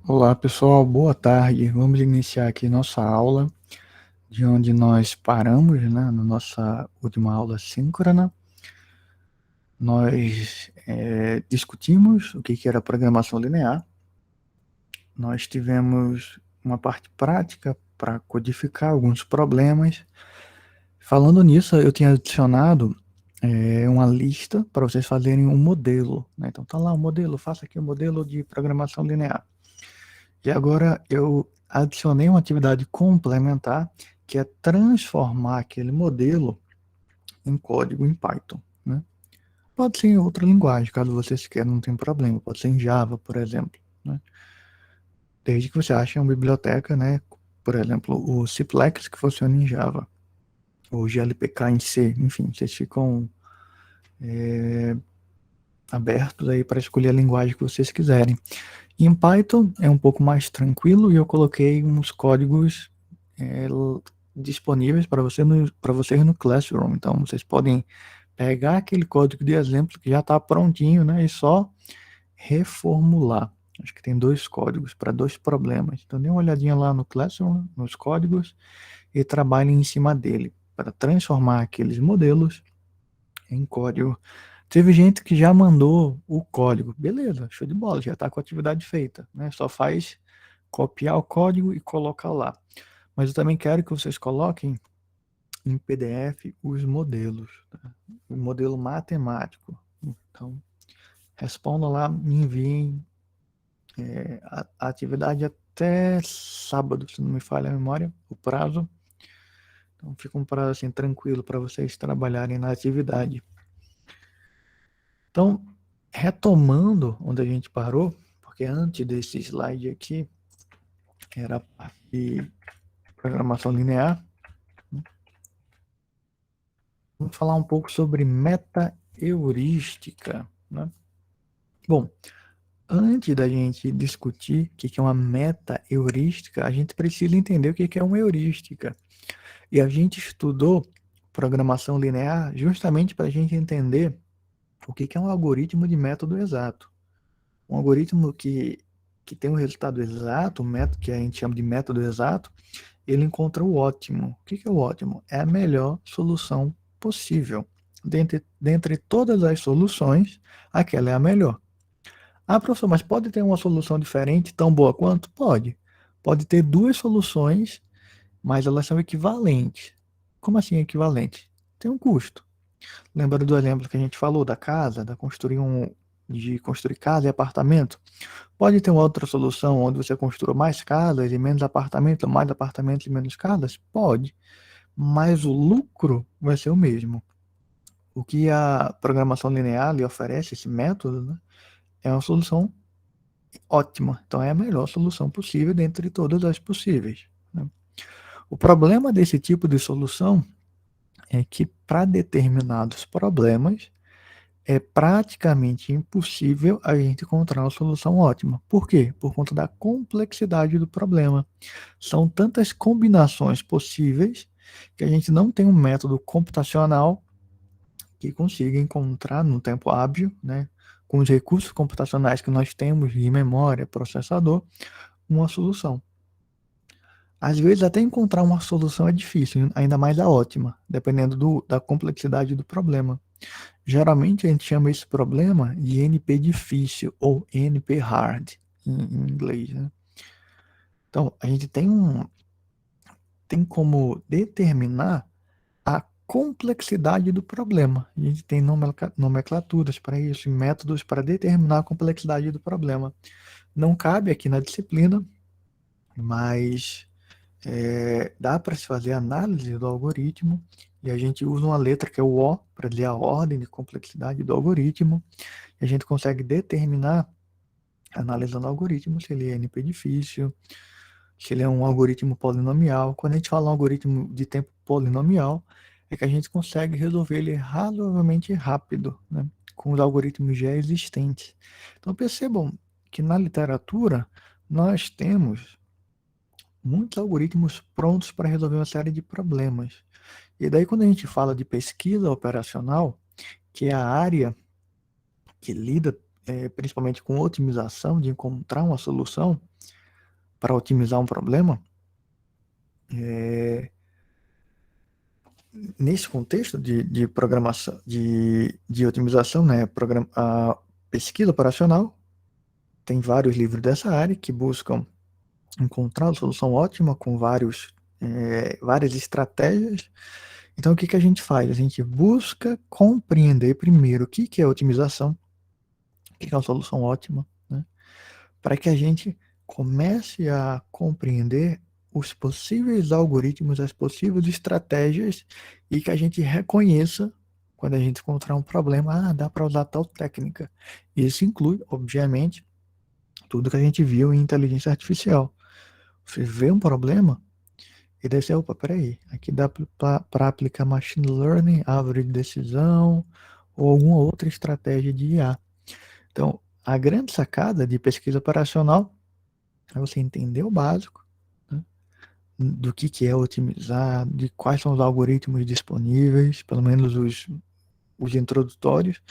Olá pessoal, boa tarde. Vamos iniciar aqui nossa aula de onde nós paramos, né, na nossa última aula síncrona. Nós discutimos o que era programação linear. Nós tivemos uma parte prática para codificar alguns problemas. Falando nisso, eu tinha adicionado uma lista para vocês fazerem um modelo, né? Então tá lá o modelo, faça aqui o modelo de programação linear. E agora eu adicionei uma atividade complementar, que é transformar aquele modelo em código em Python, né? Pode ser em outra linguagem, caso vocês queiram, não tem problema. Pode ser em Java, por exemplo, né? Desde que você ache uma biblioteca, né? Por exemplo, o Cplex que funciona em Java, ou GLPK em C, enfim, vocês ficam abertos aí para escolher a linguagem que vocês quiserem. Em Python é um pouco mais tranquilo e eu coloquei uns códigos é, disponíveis para vocês no Classroom. Então vocês podem pegar aquele código de exemplo que já está prontinho, né, e só reformular. Acho que tem dois códigos para dois problemas. Então dê uma olhadinha lá no Classroom, nos códigos, e trabalhem em cima dele para transformar aqueles modelos em código. Teve gente que já mandou o código. Beleza, show de bola, já está com a atividade feita, né? Só faz copiar o código e colocar lá. Mas eu também quero que vocês coloquem em PDF os modelos, tá? O modelo matemático. Então, respondam lá, me enviem a atividade até sábado, se não me falha a memória, o prazo. Então, fica um prazo assim tranquilo para vocês trabalharem na atividade. Então, retomando onde a gente parou, porque antes desse slide aqui era a parte de programação linear, vamos falar um pouco sobre meta-heurística, né? Bom, antes da gente discutir o que é uma meta-heurística, a gente precisa entender o que é uma heurística. E a gente estudou programação linear justamente para a gente entender o que é um algoritmo de método exato. Um algoritmo que tem um resultado exato, um método que a gente chama de método exato, ele encontra o ótimo. O que é o ótimo? É a melhor solução possível. Dentre todas as soluções, aquela é a melhor. Ah, professor, mas pode ter uma solução diferente, tão boa quanto? Pode. Pode ter duas soluções, mas elas são equivalentes. Como assim equivalentes? Tem um custo. Lembra do exemplo que a gente falou da casa, de construir casa e apartamento? Pode ter uma outra solução onde você construa mais casas e menos apartamentos, ou mais apartamentos e menos casas? Pode, mas o lucro vai ser o mesmo. O que a programação linear lhe oferece, esse método, né, é uma solução ótima. Então é a melhor solução possível dentre todas as possíveis, né? O problema desse tipo de solução é que para determinados problemas é praticamente impossível a gente encontrar uma solução ótima. Por quê? Por conta da complexidade do problema. São tantas combinações possíveis que a gente não tem um método computacional que consiga encontrar no tempo hábil, né, com os recursos computacionais que nós temos de memória, processador, uma solução. Às vezes até encontrar uma solução é difícil, ainda mais a ótima, dependendo da complexidade do problema. Geralmente a gente chama esse problema de NP difícil ou NP hard em inglês, né? Então, a gente tem como determinar a complexidade do problema. A gente tem nomenclaturas para isso, métodos para determinar a complexidade do problema. Não cabe aqui na disciplina, mas dá para se fazer análise do algoritmo e a gente usa uma letra que é o O para dizer a ordem de complexidade do algoritmo e a gente consegue determinar, analisando o algoritmo, se ele é NP difícil, se ele é um algoritmo polinomial. Quando a gente fala um algoritmo de tempo polinomial, é que a gente consegue resolver ele razoavelmente rápido, né, com os algoritmos já existentes. Então percebam que na literatura nós temos muitos algoritmos prontos para resolver uma série de problemas. E daí quando a gente fala de pesquisa operacional, que é a área que lida principalmente com otimização, de encontrar uma solução, para otimizar um problema, nesse contexto de programação, de otimização, né, a pesquisa operacional, tem vários livros dessa área que buscam encontrar a solução ótima com várias estratégias. Então, o que a gente faz? A gente busca compreender primeiro o que é otimização, o que é uma solução ótima, né? Para que a gente comece a compreender os possíveis algoritmos, as possíveis estratégias e que a gente reconheça quando a gente encontrar um problema, dá para usar tal técnica. Isso inclui, obviamente, tudo que a gente viu em inteligência artificial. Você vê um problema e daí você, opa, peraí, aqui dá para aplicar machine learning, árvore de decisão ou alguma outra estratégia de IA. Então, a grande sacada de pesquisa operacional é você entender o básico, né, do que é otimizar, de quais são os algoritmos disponíveis, pelo menos os introdutórios,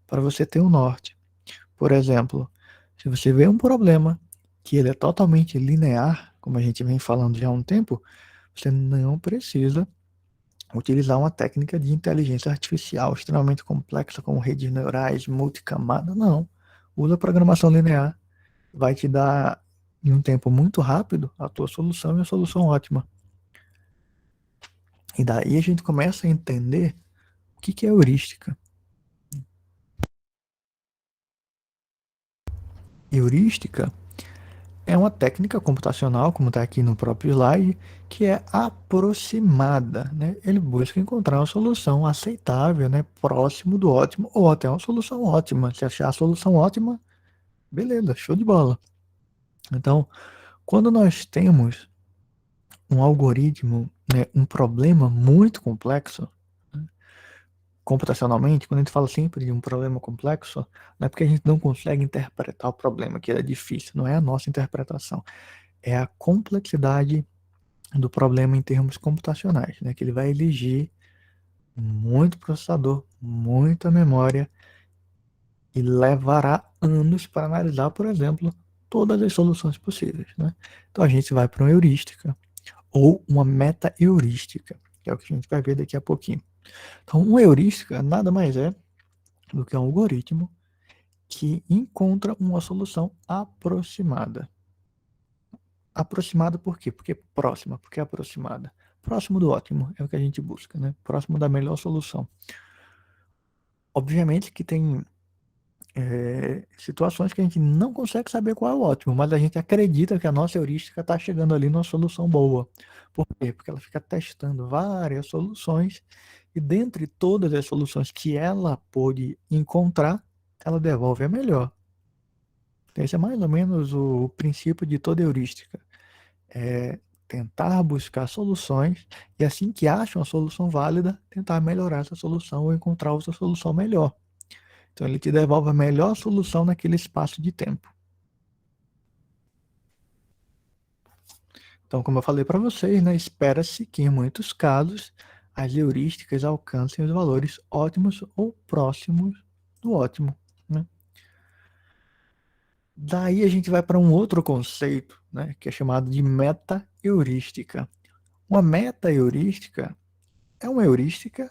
para você ter um norte. Por exemplo, se você vê um problema que ele é totalmente linear, como a gente vem falando já há um tempo, você não precisa utilizar uma técnica de inteligência artificial extremamente complexa, como redes neurais, multicamada, não. Usa programação linear, vai te dar em um tempo muito rápido a tua solução e a solução ótima. E daí a gente começa a entender o que é heurística. Heurística é uma técnica computacional, como está aqui no próprio slide, que é aproximada, né? Ele busca encontrar uma solução aceitável, né? Próximo do ótimo, ou até uma solução ótima. Se achar a solução ótima, beleza, show de bola. Então, quando nós temos um algoritmo, né, um problema muito complexo, né, computacionalmente, quando a gente fala sempre de um problema complexo, não é porque a gente não consegue interpretar o problema, que é difícil, não é a nossa interpretação, é a complexidade do problema em termos computacionais, né, que ele vai exigir muito processador, muita memória e levará anos para analisar, por exemplo, todas as soluções possíveis, né? Então a gente vai para uma heurística ou uma meta-heurística, que é o que a gente vai ver daqui a pouquinho. Então, uma heurística nada mais é do que um algoritmo que encontra uma solução aproximada. Aproximada por quê? Porque próxima, porque aproximada. Próximo do ótimo é o que a gente busca, né? Próximo da melhor solução. Obviamente que tem situações que a gente não consegue saber qual é o ótimo, mas a gente acredita que a nossa heurística está chegando ali numa solução boa. Por quê? Porque ela fica testando várias soluções e dentre todas as soluções que ela pôde encontrar, ela devolve a melhor. Então, esse é mais ou menos o princípio de toda heurística. É tentar buscar soluções e assim que acha uma solução válida, tentar melhorar essa solução ou encontrar outra solução melhor. Então ele te devolve a melhor solução naquele espaço de tempo. Então, como eu falei para vocês, né, espera-se que em muitos casos as heurísticas alcancem os valores ótimos ou próximos do ótimo, né? Daí a gente vai para um outro conceito, né, que é chamado de meta-heurística. Uma meta-heurística é uma heurística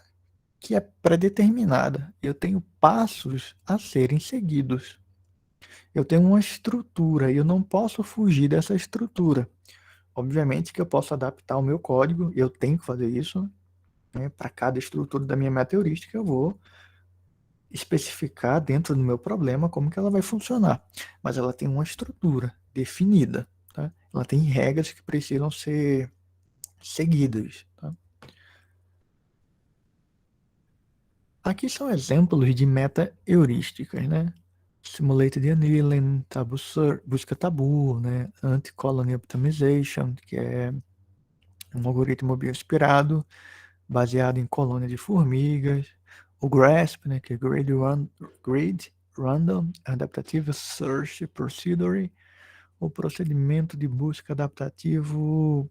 que é predeterminada. Eu tenho passos a serem seguidos. Eu tenho uma estrutura e eu não posso fugir dessa estrutura. Obviamente que eu posso adaptar o meu código, eu tenho que fazer isso, né? Para cada estrutura da minha meta heurística, eu vou especificar dentro do meu problema como que ela vai funcionar. Mas ela tem uma estrutura definida, tá? Ela tem regras que precisam ser seguidas, tá? Aqui são exemplos de meta-heurísticas, né? Simulated Annealing, busca tabu, né? Anti-colony optimization, que é um algoritmo bioinspirado baseado em colônia de formigas. O GRASP, né? Que é Grid Random Adaptative Search Procedure, o procedimento de busca adaptativo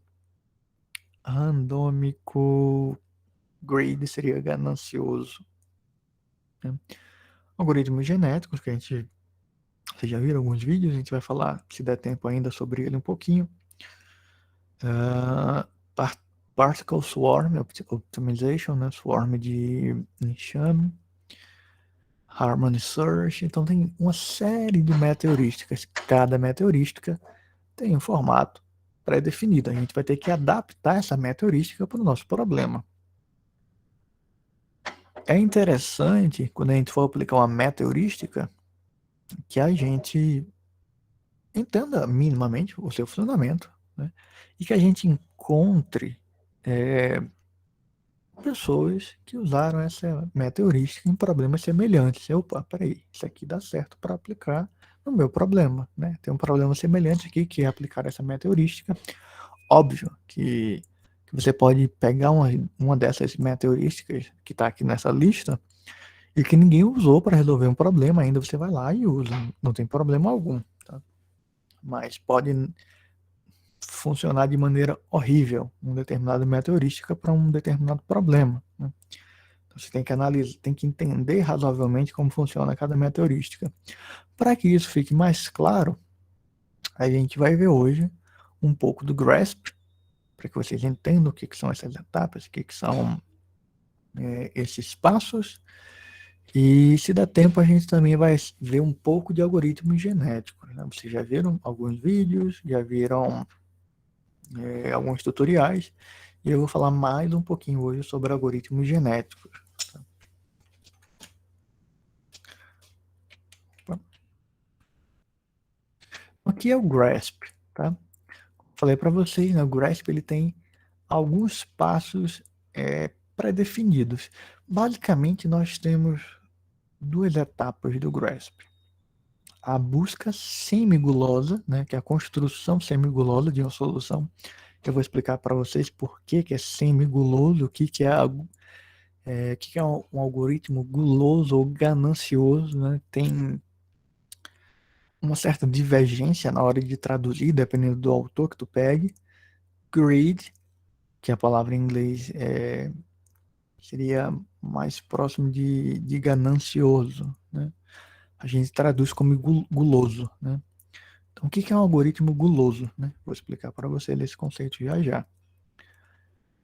randômico. Grade seria ganancioso, né? Algoritmos genéticos, que vocês já viram alguns vídeos, a gente vai falar, se der tempo ainda, sobre ele um pouquinho. Particle Swarm Optimization, né? Swarm de enxame, Harmony Search. Então tem uma série de meta-heurísticas. Cada meta-heurística tem um formato pré-definido. A gente vai ter que adaptar essa meta-heurística para o nosso problema. É interessante, quando a gente for aplicar uma meta-heurística, que a gente entenda minimamente o seu funcionamento, né? E que a gente encontre pessoas que usaram essa meta heurística em problemas semelhantes. Opa, peraí, isso aqui dá certo para aplicar no meu problema, né? Tem um problema semelhante aqui que é aplicar essa meta heurística. Óbvio que você pode pegar uma dessas meta heurísticas que está aqui nessa lista e que ninguém usou para resolver um problema, ainda você vai lá e usa, não tem problema algum, tá? Mas pode funcionar de maneira horrível uma determinada meta heurística para um determinado problema, né? Então, você tem que analisar, tem que entender razoavelmente como funciona cada meta heurística. Para que isso fique mais claro, a gente vai ver hoje um pouco do GRASP, para que vocês entendam o que são essas etapas, o que são esses passos. E se der tempo, a gente também vai ver um pouco de algoritmos genéticos, né? Vocês já viram alguns vídeos, já viram alguns tutoriais, e eu vou falar mais um pouquinho hoje sobre algoritmos genéticos. Aqui é o GRASP, tá? Falei para vocês, né, o GRASP ele tem alguns passos pré-definidos. Basicamente, nós temos duas etapas do GRASP. A busca semigulosa, né, que é a construção semigulosa de uma solução. Eu vou explicar para vocês por que é semiguloso, o que é um algoritmo guloso ou ganancioso, né? Tem uma certa divergência na hora de traduzir, dependendo do autor que tu pegue. Greed, que a palavra em inglês seria mais próximo de ganancioso, né? A gente traduz como guloso, né? Então, o que é um algoritmo guloso, né? Vou explicar para você esse conceito já já.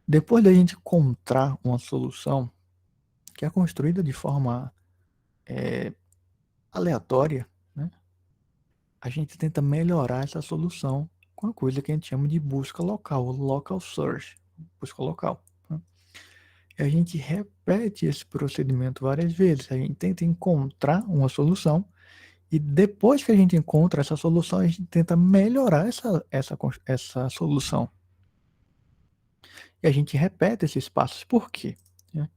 Depois da gente encontrar uma solução que é construída de forma aleatória, né? A gente tenta melhorar essa solução com a coisa que a gente chama de busca local, local search, busca local. Né? E a gente repete esse procedimento várias vezes. A gente tenta encontrar uma solução e depois que a gente encontra essa solução, a gente tenta melhorar essa solução. E a gente repete esses passos. Por quê? Né?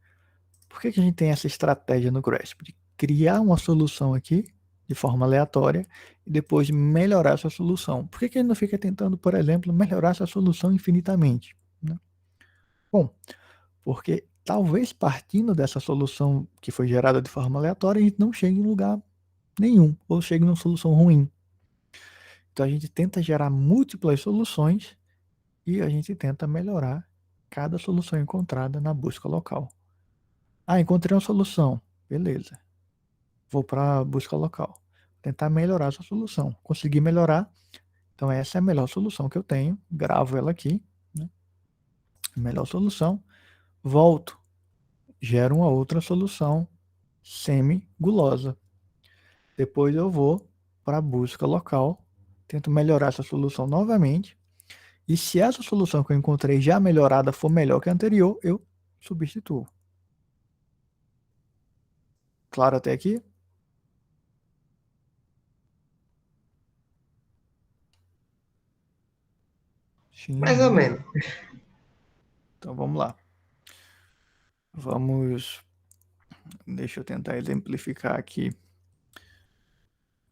Por que a gente tem essa estratégia no GRASP? De criar uma solução aqui de forma aleatória e depois melhorar essa solução. Por que ele não fica tentando, por exemplo, melhorar essa solução infinitamente? Né? Bom, porque talvez partindo dessa solução que foi gerada de forma aleatória, a gente não chegue em lugar nenhum, ou chegue numa solução ruim. Então a gente tenta gerar múltiplas soluções e a gente tenta melhorar cada solução encontrada na busca local. Ah, encontrei uma solução. Beleza. Vou para a busca local. Tentar melhorar essa solução. Conseguir melhorar. Então essa é a melhor solução que eu tenho. Gravo ela aqui. Né? Melhor solução. Volto. Gero uma outra solução semi-gulosa. Depois eu vou para a busca local. Tento melhorar essa solução novamente. E se essa solução que eu encontrei já melhorada for melhor que a anterior, eu substituo. Claro até aqui? Mais ou Sim. menos. Então vamos lá. Vamos. Deixa eu tentar exemplificar aqui.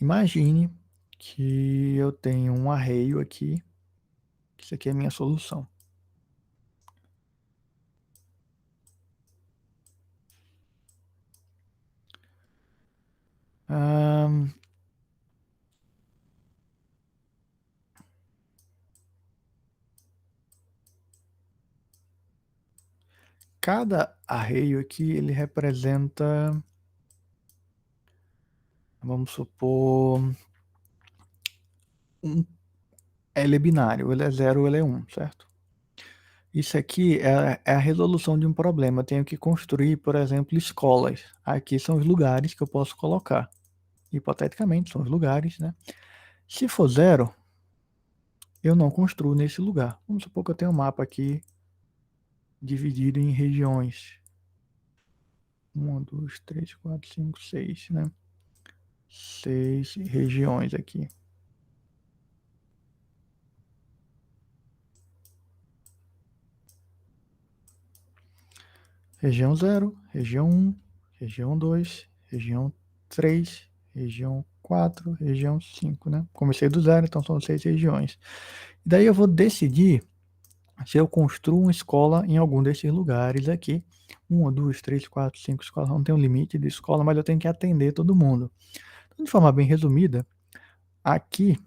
Imagine que eu tenho um arreio aqui. Isso aqui é a minha solução. Cada arreio aqui ele representa, vamos supor, Ele é binário, ele é 0 ou ele é 1, certo? Isso aqui é a resolução de um problema. Eu tenho que construir, por exemplo, escolas. Aqui são os lugares que eu posso colocar. Hipoteticamente, são os lugares, né? Se for 0, eu não construo nesse lugar. Vamos supor que eu tenho um mapa aqui dividido em regiões. 1, 2, 3, 4, 5, 6, né? 6 regiões aqui. Região 0, região 1, região 2, região 3, região 4, região 5, né? Comecei do 0, então são 6 regiões. E daí eu vou decidir se eu construo uma escola em algum desses lugares aqui. 1, 2, 3, 4, 5 escolas. Não tem um limite de escola, mas eu tenho que atender todo mundo. Então, de forma bem resumida, aqui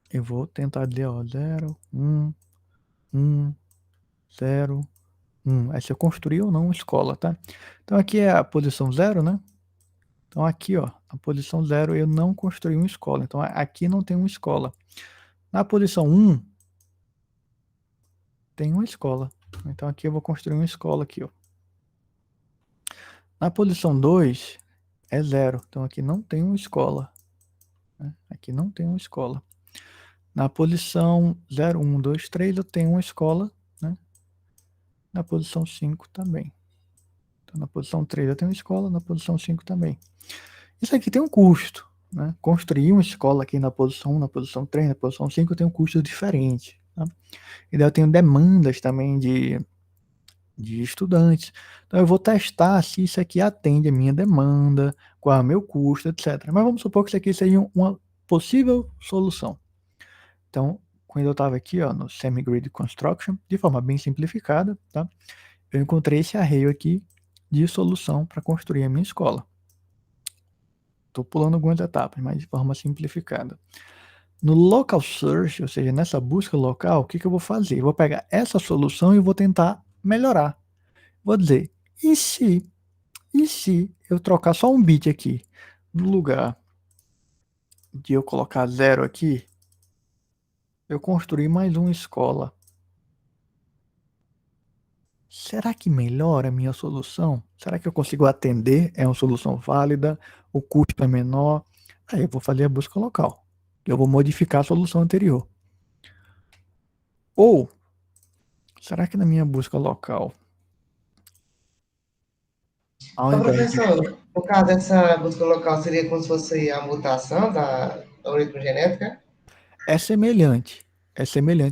eu vou tentar dizer, ó, 0, 1, 1, 0, 1. É se eu construir ou não uma escola, tá? Então aqui é a posição 0, né? Então aqui, ó, na posição 0 eu não construí uma escola. Então aqui não tem uma escola. Na posição 1 tem uma escola. Então aqui eu vou construir uma escola aqui, ó. Na posição 2 é 0. Então aqui não tem uma escola, né? Aqui não tem uma escola. Na posição 0, 1, 2, 3 eu tenho uma escola, né? Na posição 5 também. Então na posição 3 eu tenho uma escola, na posição 5 também. Isso aqui tem um custo, né? Construir uma escola aqui na posição 1, na posição 3, na posição 5 tem um custo diferente, tá? E daí eu tenho demandas também de estudantes. Então eu vou testar se isso aqui atende a minha demanda, qual é o meu custo, etc. Mas vamos supor que isso aqui seja uma possível solução. Então, quando eu estava aqui, ó, no Semi-Grid Construction, de forma bem simplificada, tá? Eu encontrei esse arreio aqui de solução para construir a minha escola. Estou pulando algumas etapas, mas de forma simplificada. No local search, ou seja, nessa busca local, o que eu vou fazer? Eu vou pegar essa solução e vou tentar melhorar. Vou dizer, e se eu trocar só um bit aqui, no lugar de eu colocar 0 aqui, eu construir mais uma escola? Será que melhora a minha solução? Será que eu consigo atender? É uma solução válida? O custo é menor? Aí eu vou fazer a busca local. Eu vou modificar a solução anterior. Ou, será que na minha busca local, ao Ô, invés de... professor, no caso dessa busca local, seria como se fosse a mutação da algoritmo genética? É semelhante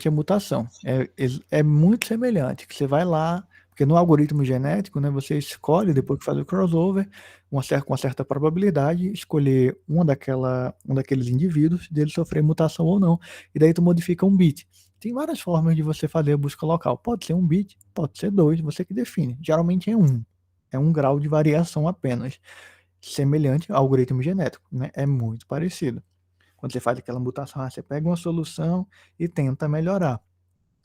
à mutação. É muito semelhante, que você vai lá, porque no algoritmo genético, né, você escolhe, depois que faz o crossover, com uma certa probabilidade, escolher um daqueles indivíduos, dele sofrer mutação ou não, e daí tu modifica um bit. Tem várias formas de você fazer a busca local. Pode ser um bit, pode ser dois, você que define. Geralmente é um. É um grau de variação apenas. Semelhante ao algoritmo genético, né? É muito parecido. Quando você faz aquela mutação, você pega uma solução e tenta melhorar.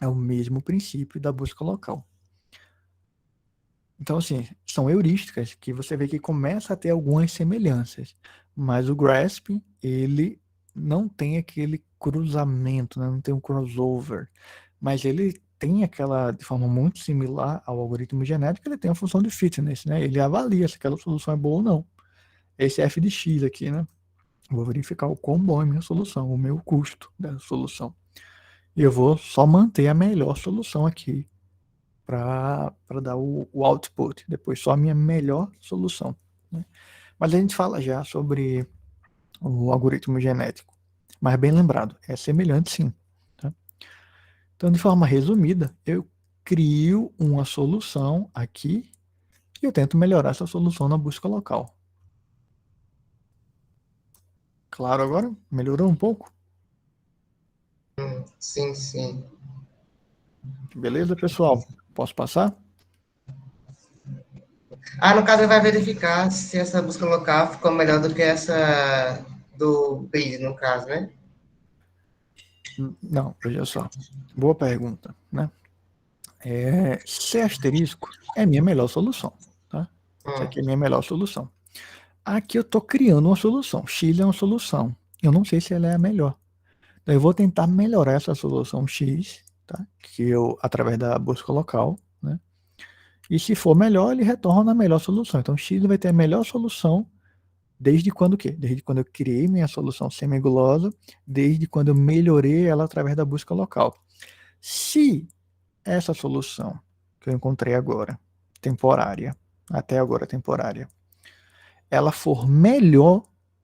É o mesmo princípio da busca local. Então, assim, são heurísticas que você vê que começa a ter algumas semelhanças, mas o GRASP, ele não tem aquele cruzamento, né? Não tem um crossover, mas ele tem aquela, de forma muito similar ao algoritmo genético, ele tem a função de fitness, né? Ele avalia se aquela solução é boa ou não. Esse f de x aqui, né? Vou verificar o quão bom é a minha solução, o meu custo dessa solução. E eu vou só manter a melhor solução aqui para dar o output, depois só a minha melhor solução, né? Mas a gente fala já sobre o algoritmo genético. Mas bem lembrado, é semelhante sim, tá? Então, de forma resumida, eu crio uma solução aqui e eu tento melhorar essa solução na busca local. Claro agora? Melhorou um pouco? Sim, sim. Beleza, pessoal? Posso passar? Ah, no caso, ele vai verificar se essa busca local ficou melhor do que essa do grid, no caso, né? Não, veja só. Boa pergunta, né? C asterisco é minha melhor solução, tá? Isso Hum, aqui é minha melhor solução. Aqui eu estou criando uma solução. X é uma solução. Eu não sei se ela é a melhor. Então eu vou tentar melhorar essa solução X, tá? Que eu, através da busca local, né? E se for melhor, ele retorna a melhor solução. Então X vai ter a melhor solução desde quando o quê? Desde quando eu criei minha solução semigulosa, desde quando eu melhorei ela através da busca local. Se essa solução que eu encontrei agora, temporária, até agora temporária, ela for melhor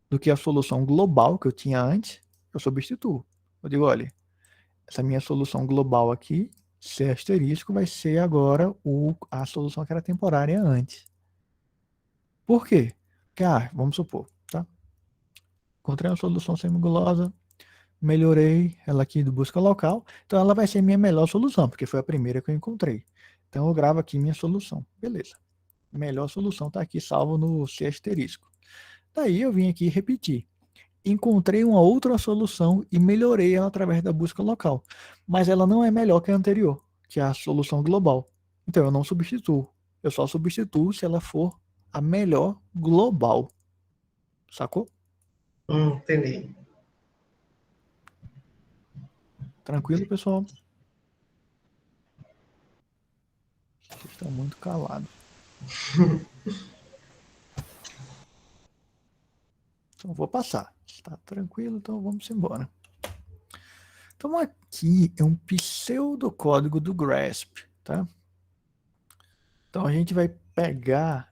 do que a solução global que eu tinha antes, eu substituo. Eu digo, olha, essa minha solução global aqui, C asterisco, vai ser agora a solução que era temporária antes. Por quê? Porque, vamos supor, tá? Encontrei uma solução semigulosa, melhorei ela aqui do busca local, então ela vai ser minha melhor solução, porque foi a primeira que eu encontrei. Então eu gravo aqui minha solução. Beleza. Melhor solução está aqui salvo no C asterisco. Daí eu vim aqui repetir. Encontrei uma outra solução e melhorei ela através da busca local. Mas ela não é melhor que a anterior, que é a solução global. Então eu não substituo. Eu só substituo se ela for a melhor global. Sacou? Entendi. Tranquilo, pessoal? Vocês estão muito calados. Então vou passar. Está tranquilo, então vamos embora. Então aqui é um pseudocódigo do GRASP, tá? Então a gente vai pegar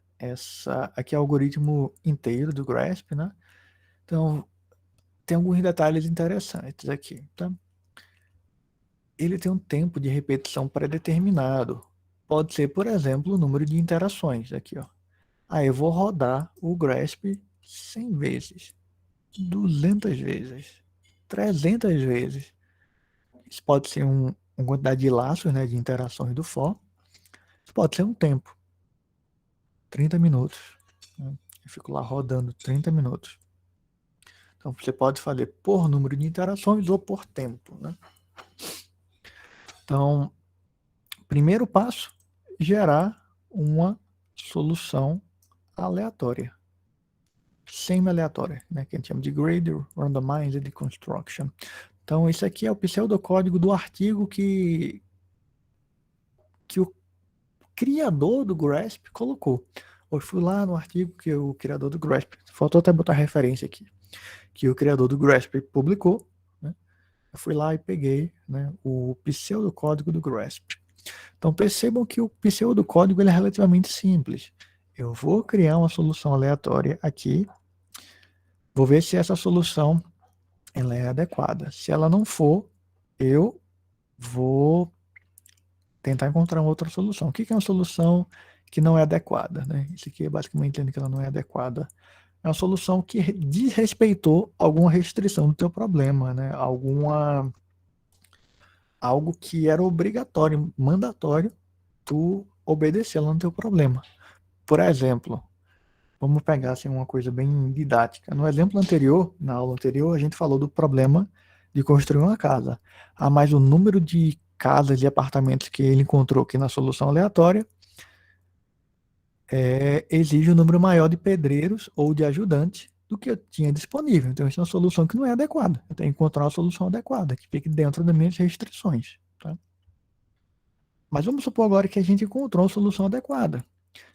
aqui é o algoritmo inteiro do GRASP, né? Então tem alguns detalhes interessantes aqui, tá? Ele tem um tempo de repetição pré-determinado. Pode ser, por exemplo, o número de interações aqui, ó. Aí eu vou rodar o GRASP 100 vezes, 200 vezes, 300 vezes. Isso pode ser uma quantidade de laços, né, de interações do for. Isso pode ser um tempo, 30 minutos. Né? Eu fico lá rodando 30 minutos. Então você pode fazer por número de interações ou por tempo. Né? Então, primeiro passo, gerar uma solução aleatória. Semi-aleatória, né? Que a gente chama de Graded Randomized Construction. Então, isso aqui é o pseudocódigo do artigo que o criador do GRASP colocou. Eu fui lá no artigo que o criador do GRASP, faltou até botar referência aqui, que o criador do GRASP publicou, né? Eu fui lá e peguei, né, o pseudocódigo do GRASP. Então percebam que o pseudocódigo ele é relativamente simples. Eu vou criar uma solução aleatória aqui, vou ver se essa solução ela é adequada. Se ela não for, eu vou tentar encontrar uma outra solução. O que é uma solução que não é adequada? Né? Isso aqui é basicamente entendendo que ela não é adequada. É uma solução que desrespeitou alguma restrição do teu problema, né? Algo que era obrigatório, mandatório, tu obedecer lá no teu problema. Por exemplo, vamos pegar assim, uma coisa bem didática. No exemplo anterior, na aula anterior, a gente falou do problema de construir uma casa. Mas o número de casas e apartamentos que ele encontrou aqui na solução aleatória exige um número maior de pedreiros ou de ajudantes do que eu tinha disponível. Então, essa é uma solução que não é adequada. Eu tenho que encontrar uma solução adequada, que fique dentro das minhas restrições. Tá? Mas vamos supor agora que a gente encontrou uma solução adequada.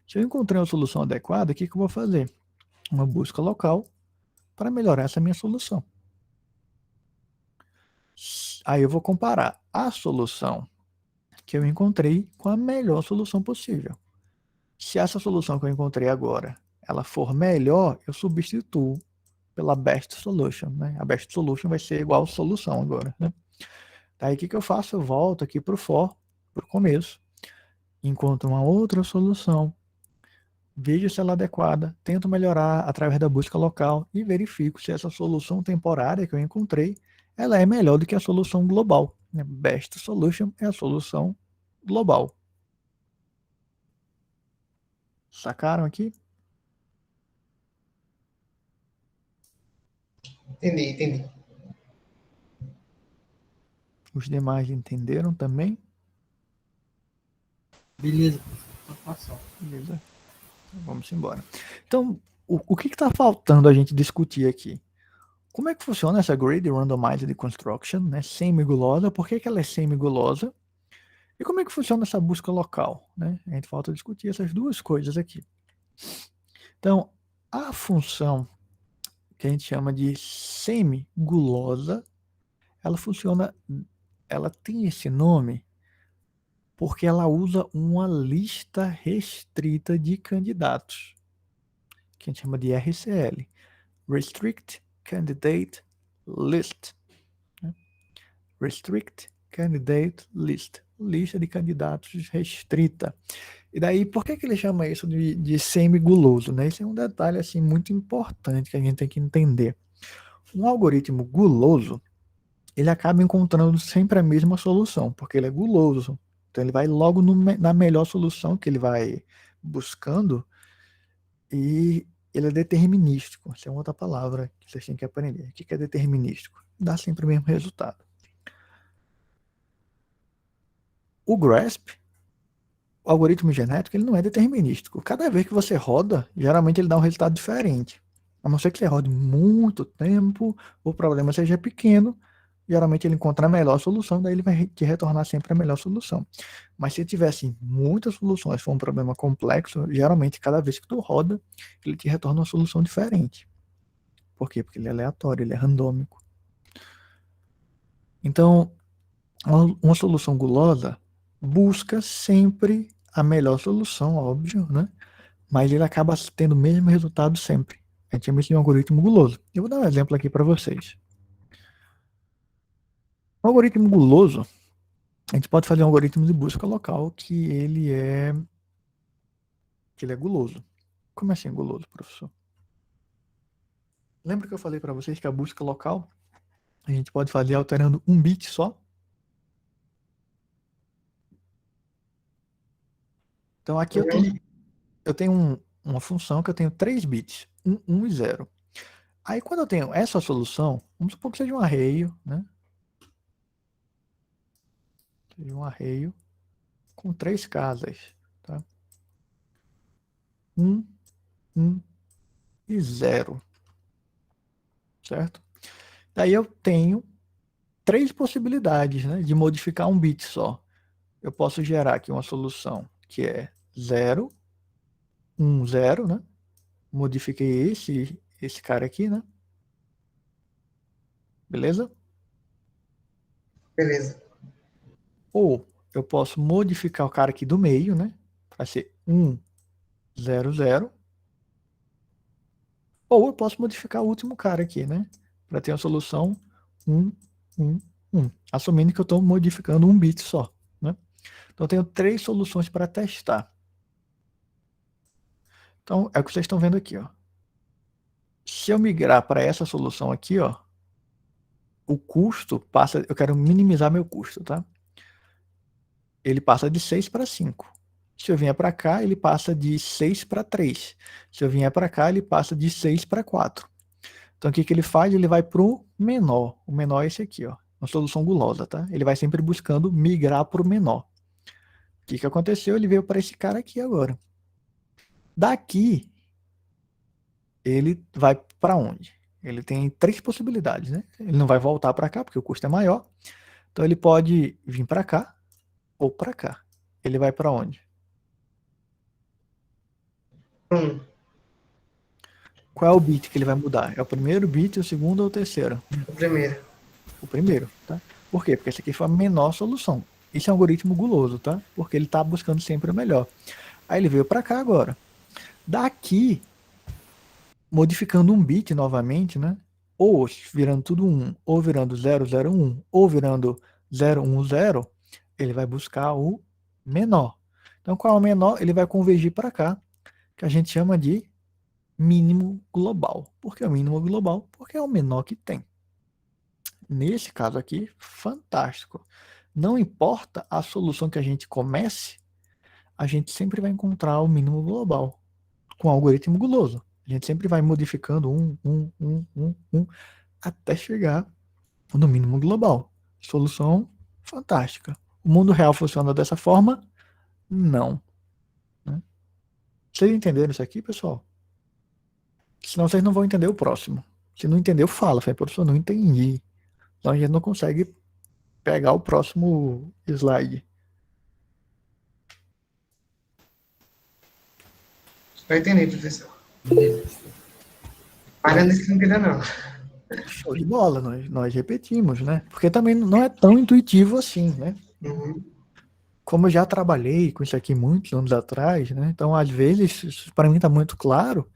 Se eu encontrei uma solução adequada, o que eu vou fazer? Uma busca local para melhorar essa minha solução. Aí eu vou comparar a solução que eu encontrei com a melhor solução possível. Se essa solução que eu encontrei agora, ela for melhor, eu substituo pela best solution, né? A best solution vai ser igual a solução agora, né? Daí o que eu faço? Eu volto aqui para o for, para o começo, encontro uma outra solução, vejo se ela é adequada, tento melhorar através da busca local e verifico se essa solução temporária que eu encontrei, ela é melhor do que a solução global. Né? Best solution é a solução global. Sacaram aqui? Entendi. Os demais entenderam também? Beleza, pode passar. Beleza. Vamos embora. Então, o que está faltando a gente discutir aqui? como é que funciona essa Grid Randomized Construction, né? Semigulosa, por que ela é semigulosa? E como é que funciona essa busca local, né? A gente falta discutir essas duas coisas aqui. Então, a função que a gente chama de semigulosa, ela funciona, ela tem esse nome porque ela usa uma lista restrita de candidatos, que a gente chama de RCL, Restrict Candidate List. Né? Restrict Candidate List, lista de candidatos restrita. E daí, por que ele chama isso de semiguloso? Né? Esse é um detalhe assim, muito importante que a gente tem que entender. Um algoritmo guloso, ele acaba encontrando sempre a mesma solução, porque ele é guloso. Então ele vai logo na melhor solução que ele vai buscando e ele é determinístico. Essa é outra palavra que vocês têm que aprender. O que é determinístico? Dá sempre o mesmo resultado. O GRASP, o algoritmo genético, ele não é determinístico. Cada vez que você roda, geralmente ele dá um resultado diferente. A não ser que você rode muito tempo, o problema seja pequeno, geralmente ele encontra a melhor solução, daí ele vai te retornar sempre a melhor solução. Mas se tivesse muitas soluções, for um problema complexo, geralmente cada vez que tu roda, ele te retorna uma solução diferente. Por quê? Porque ele é aleatório, ele é randômico. Então, uma solução gulosa busca sempre a melhor solução, óbvio, né? Mas ele acaba tendo o mesmo resultado sempre. A gente chama isso de um algoritmo guloso. Eu vou dar um exemplo aqui para vocês. O algoritmo guloso, a gente pode fazer um algoritmo de busca local que ele é guloso. Como assim guloso, professor? Lembra que eu falei para vocês que a busca local a gente pode fazer alterando um bit só? Então aqui eu tenho uma função que eu tenho 3 bits, 1 e 0. Aí quando eu tenho essa solução, vamos supor que seja um arreio, né? Seja um arreio com 3 casas, tá? 1, 1 e 0, certo? Daí eu tenho 3 possibilidades, né, de modificar um bit só. Eu posso gerar aqui uma solução que é 0, 1, 0, né? Modifiquei esse cara aqui, né? Beleza? Beleza. Ou eu posso modificar o cara aqui do meio, né? Para ser 1, 0, 0. Ou eu posso modificar o último cara aqui, né? Para ter a solução 1, 1, 1. Assumindo que eu estou modificando um bit só, né? Então eu tenho 3 soluções para testar. Então é o que vocês estão vendo aqui, ó. Se eu migrar para essa solução aqui, ó, o custo passa, eu quero minimizar meu custo, tá? Ele passa de 6 para 5. Se eu vier para cá, ele passa de 6 para 3. Se eu vier para cá, ele passa de 6 para 4. Então, o que ele faz? Ele vai para o menor. O menor é esse aqui, ó. Uma solução gulosa, tá? Ele vai sempre buscando migrar para o menor. O que aconteceu? Ele veio para esse cara aqui agora. Daqui, ele vai para onde? Ele tem 3 possibilidades, né? Ele não vai voltar para cá, porque o custo é maior. Então, ele pode vir para cá ou para cá. Ele vai para onde? 1. Qual é o bit que ele vai mudar? É o primeiro bit, o segundo ou o terceiro? O primeiro. O primeiro, tá? Por quê? Porque essa aqui foi a menor solução. Isso é um algoritmo guloso, tá? Porque ele está buscando sempre o melhor. Aí ele veio para cá agora. Daqui, modificando um bit novamente, né? Ou virando tudo 1, ou virando 001, ou virando 010, ele vai buscar o menor. Então, qual é o menor? Ele vai convergir para cá, que a gente chama de mínimo global. Por que é o mínimo global? Porque é o menor que tem. Nesse caso aqui, fantástico. Não importa a solução que a gente comece, a gente sempre vai encontrar o mínimo global com o algoritmo guloso. A gente sempre vai modificando até chegar no mínimo global. Solução fantástica. O mundo real funciona dessa forma? Não. Né? Vocês entenderam isso aqui, pessoal? Senão vocês não vão entender o próximo. Se não entendeu, fala. Fala, professor, não entendi. Então a gente não consegue pegar o próximo slide. Eu entendi, professor. Beleza. Mas não disse que não entendeu, não. Show de bola, nós repetimos, né? Porque também não é tão intuitivo assim, né? Uhum. Como eu já trabalhei com isso aqui muitos anos atrás, né? Então, às vezes, isso para mim está muito claro,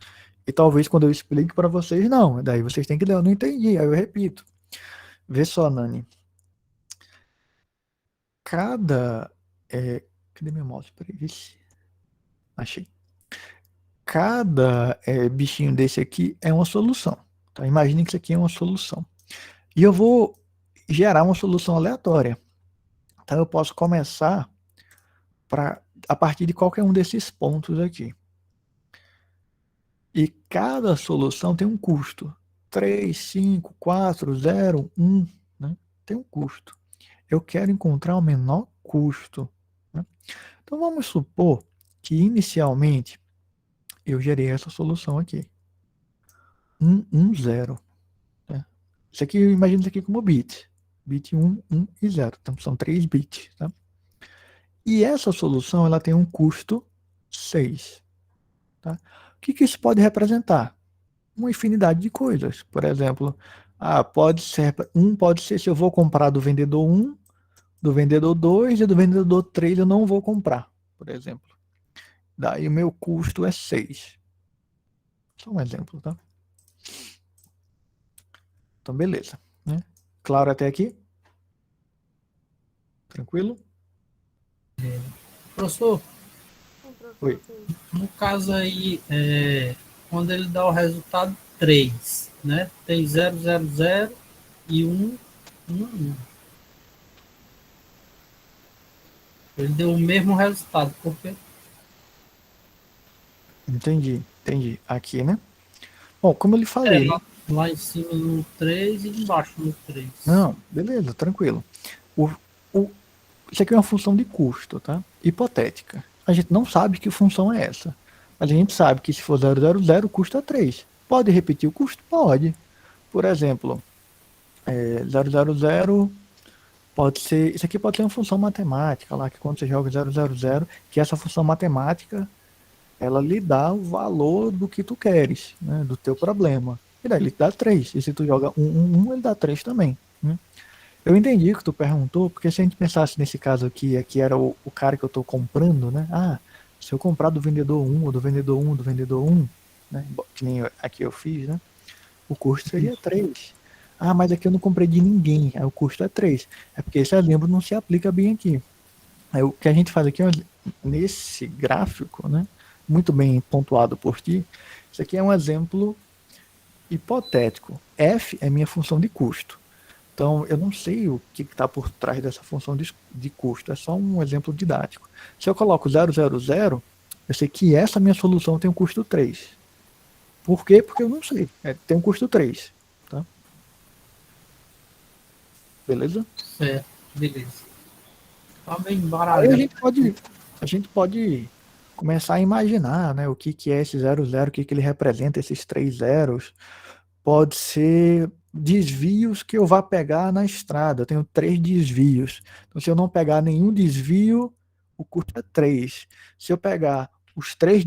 e talvez quando eu explique para vocês, não. Daí vocês têm que ler, eu não entendi, aí eu repito. Vê só, Nani. Cada. Cadê meu mouse? Peraí, vixe. Achei. Cada bichinho desse aqui é uma solução. Tá? Imagine que isso aqui é uma solução. E eu vou gerar uma solução aleatória. Então eu posso começar a partir de qualquer um desses pontos aqui. E cada solução tem um custo. 3, 5, 4, 0, 1. Né? Tem um custo. Eu quero encontrar o menor custo. Né? Então vamos supor que inicialmente eu gerei essa solução aqui. 1, 1, 0. Né? Isso aqui, imagina isso aqui como bit. Bit 1, 1 e 0. Então são 3 bits. Tá? E essa solução ela tem um custo 6. Tá? O que isso pode representar? Uma infinidade de coisas. Por exemplo, pode ser se eu vou comprar do vendedor 1, do vendedor 2 e do vendedor 3 eu não vou comprar, por exemplo. Daí o meu custo é 6. Só um exemplo, tá? Então, beleza. Né? Claro até aqui? Tranquilo? Professor, Oi. no caso aí, quando ele dá o resultado 3, né? Tem 0, 0, 0 e 1, 1, 1. Ele deu o mesmo resultado, porque Entendi. Aqui, né? Bom, como eu lhe falei, né? lá em cima no 3 e embaixo no 3. Não, beleza, tranquilo. O, o, Isso aqui é uma função de custo, tá? Hipotética. A gente não sabe que função é essa. Mas a gente sabe que se for 000, custa 3. Pode repetir o custo? Pode. Por exemplo, 000 pode ser. Isso aqui pode ser uma função matemática, lá que quando você joga 000, que essa função matemática ela lhe dá o valor do que tu queres, né, do teu problema. E daí ele te dá 3. E se tu joga 1, ele dá 3 também. Né? Eu entendi o que tu perguntou, porque se a gente pensasse nesse caso aqui era o cara que eu estou comprando, né? Ah, se eu comprar do vendedor 1, ou do vendedor 1, do vendedor 1, né? Que nem aqui eu fiz, né? O custo seria 3. Ah, mas aqui eu não comprei de ninguém, aí o custo é 3. É porque esse exemplo não se aplica bem aqui. Aí o que a gente faz aqui, nesse gráfico, né? Muito bem pontuado por ti, isso aqui é um exemplo hipotético. F é minha função de custo. Então, eu não sei o que está por trás dessa função de custo, é só um exemplo didático. Se eu coloco 000, eu sei que essa minha solução tem um custo 3. Por quê? Porque eu não sei. Tem um custo 3. Tá? Beleza? Certo, beleza. Tá bem Aí baralhado. a gente pode começar a imaginar, né, o que é esse 00, o que ele representa, esses 3 zeros. Pode ser desvios que eu vá pegar na estrada. Eu tenho 3 desvios. Então, se eu não pegar nenhum desvio, o custo é 3. Se eu pegar os 3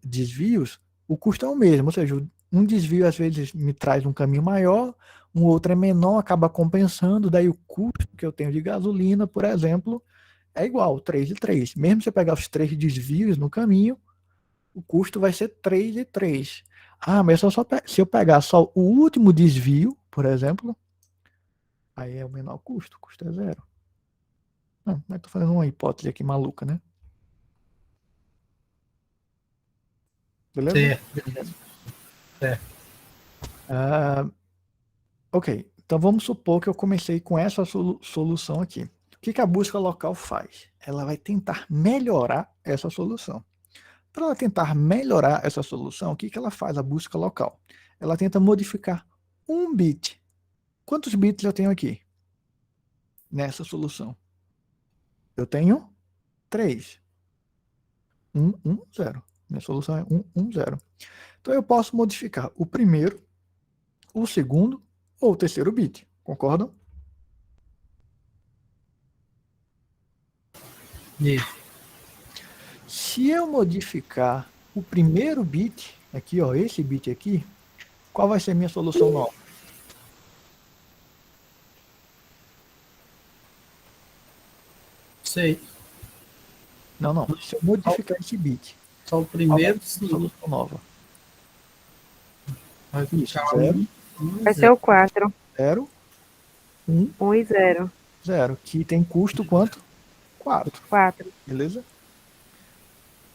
desvios, o custo é o mesmo. Ou seja, um desvio às vezes me traz um caminho maior, um outro é menor, acaba compensando. Daí o custo que eu tenho de gasolina, por exemplo, é igual, 3 e 3. Mesmo se eu pegar os 3 desvios no caminho, o custo vai ser 3 e 3. Ah, mas se eu pegar só o último desvio, por exemplo, aí é o menor custo, o custo é 0. Não, mas tô fazendo uma hipótese aqui maluca, né? Beleza? Certo, beleza. Certo. Ok, então vamos supor que eu comecei com essa solução aqui. O que a busca local faz? Ela vai tentar melhorar essa solução. Para ela tentar melhorar essa solução, o que ela faz, a busca local? Ela tenta modificar um bit. Quantos bits eu tenho aqui nessa solução? Eu tenho 3. 1, 1, 0. Minha solução é 1, 1, 0. Então eu posso modificar o primeiro o segundo ou o terceiro bit. Concordam? Isso. Se eu modificar o primeiro bit, aqui, ó, esse bit aqui, qual vai ser a minha solução nova? Sei. Não. Se eu modificar esse bit, Só o qual vai primeiro, ser a sim. solução nova? Vai Isso, ficar 0, Vai ser o 4. 0, 1, 1 e 0. 0, que tem custo quanto? 4, 4. beleza?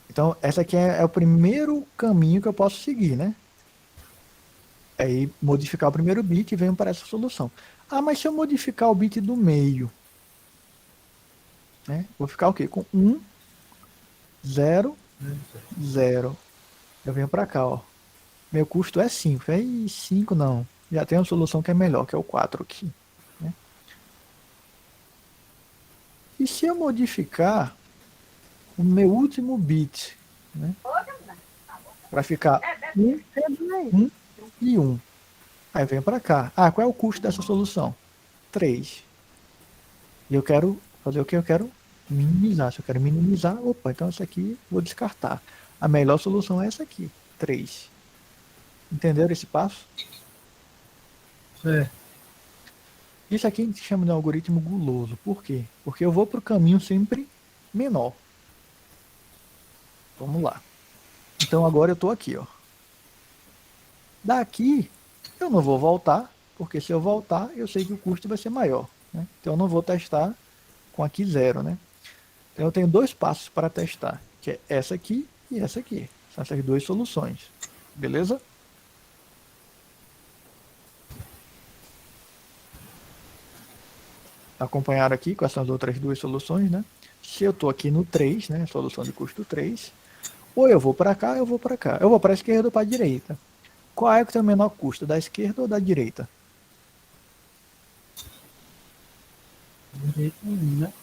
Então, essa aqui é o primeiro caminho que eu posso seguir, né? Aí, modificar o primeiro bit e venho para essa solução. Ah, mas se eu modificar o bit do meio, né? Vou ficar o quê? Com 1, 0, 0. Eu venho para cá, ó. Meu custo é 5. Aí 5 não. Já tem uma solução que é melhor, que é o 4 aqui. Né? E se eu modificar o meu último bit, né? Para ficar 1, 1 e 1. Aí vem para cá. Ah, qual é o custo dessa solução? 3. E eu quero fazer o que? Eu quero minimizar. Se eu quero minimizar, opa, então essa aqui vou descartar. A melhor solução é essa aqui, 3. Entenderam esse passo? É. Isso aqui a gente chama de algoritmo guloso. Por quê? Porque eu vou para o caminho sempre menor. Vamos lá. Então agora eu estou aqui, ó. Daqui eu não vou voltar, porque se eu voltar, eu sei que o custo vai ser maior. Né? Então eu não vou testar com aqui 0, né? Então eu tenho 2 passos para testar, que é essa aqui e essa aqui. São essas 2 soluções. Beleza? Acompanharam aqui com essas outras 2 soluções, né? Se eu estou aqui no 3, né? Solução de custo 3, ou eu vou para cá, ou eu vou para cá. Eu vou para a esquerda ou para a direita. Qual é que tem o menor custo, da esquerda ou da direita? Direito, né?